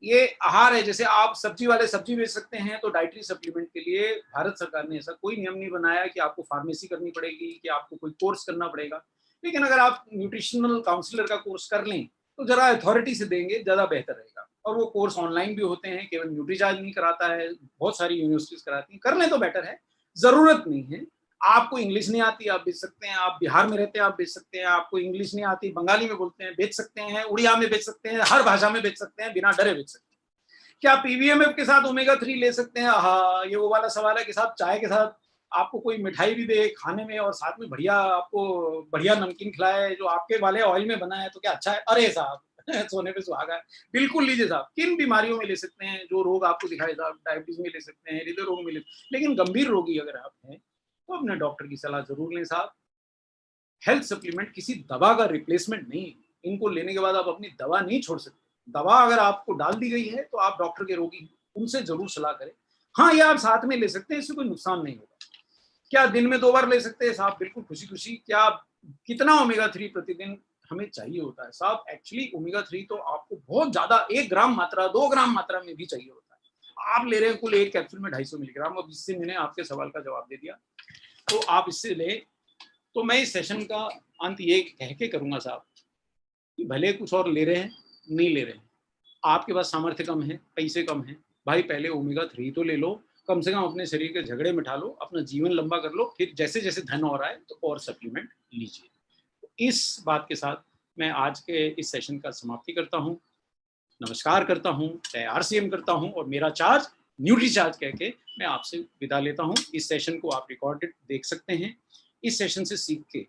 ये आहार है, जैसे आप सब्जी वाले सब्जी बेच सकते हैं, तो डाइटरी सप्लीमेंट के लिए भारत सरकार ने ऐसा कोई नियम नहीं बनाया कि आपको फार्मेसी करनी पड़ेगी, कि आपको कोई कोर्स करना पड़ेगा। लेकिन अगर आप न्यूट्रिशनल काउंसलर का कोर्स कर लें तो जरा अथॉरिटी से देंगे, ज़्यादा बेहतर रहेगा। और वो कोर्स ऑनलाइन भी होते हैं, केवल न्यूट्रीचार्ज नहीं कराता है, बहुत सारी यूनिवर्सिटीज कराती हैं, कर लें तो बेटर है। ज़रूरत नहीं है। आपको इंग्लिश नहीं आती, आप बेच सकते हैं। आप बिहार में रहते हैं, आप बेच सकते हैं। आपको इंग्लिश नहीं आती, बंगाली में बोलते हैं, बेच सकते हैं। उड़िया में बेच सकते हैं, हर भाषा में बेच सकते हैं, बिना डरे बेच सकते हैं। क्या पीवीएमएफ के साथ ओमेगा 3 ले सकते हैं? हाँ, ये वो वाला सवाल है कि साहब चाय के साथ आपको कोई मिठाई भी दे खाने में, और साथ में बढ़िया आपको बढ़िया नमकीन खिलाए जो आपके वाले ऑयल में बना है, तो क्या अच्छा है? अरे साहब सोने पे सुहागा है। बिल्कुल लीजिए साहब, किन बीमारियों में ले सकते हैं? जो रोग आपको दिखाए साहब, डायबिटीज में ले सकते हैं, हृदय रोग में ले, लेकिन गंभीर रोगी अगर आप हैं तो अपने डॉक्टर की सलाह जरूर लें साहब। हेल्थ सप्लीमेंट किसी दवा का रिप्लेसमेंट नहीं है। इनको लेने के बाद आप अपनी दवा नहीं छोड़ सकते। दवा अगर आपको डाल दी गई है तो आप डॉक्टर के रोगी हैं, उनसे जरूर सलाह करें। हाँ, ये आप साथ में ले सकते हैं, इससे कोई नुकसान नहीं होगा। क्या दिन में 2 बार ले सकते हैं साहब? बिल्कुल खुशी खुशी। क्या कितना ओमेगा 3 प्रतिदिन हमें चाहिए होता है साहब? एक्चुअली ओमेगा 3 तो आपको बहुत ज्यादा 1 ग्राम मात्रा, 2 ग्राम मात्रा में भी चाहिए होता है। आप ले रहे हैं कुल एक कैप्सूल में 250 मिलीग्राम। अब इससे मैंने आपके सवाल का जवाब दे दिया, तो आप इससे ले। तो मैं इस सेशन का अंत ये कह के करूंगा साहब कि भले कुछ और ले रहे हैं, नहीं ले रहे हैं, आपके पास सामर्थ्य कम है, पैसे कम है, भाई पहले ओमेगा 3 तो ले लो। कम से कम अपने शरीर के झगड़े मिटा लो, अपना जीवन लंबा कर लो, फिर जैसे जैसे धन और आए तो और सप्लीमेंट लीजिए। तो इस बात के साथ मैं आज के इस सेशन का समाप्ति करता हूँ। नमस्कार करता हूँ, जय आरसीएम करता हूँ, और मेरा चार्ज न्यूट्री चार्ज कह के मैं आपसे विदा लेता हूँ। इस सेशन को आप रिकॉर्डेड देख सकते हैं। इस सेशन से सीख के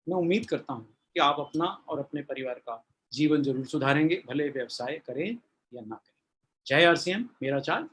मैं उम्मीद करता हूँ कि आप अपना और अपने परिवार का जीवन जरूर सुधारेंगे, भले व्यवसाय करें या ना करें। जय आरसीएम, मेरा चार्ज।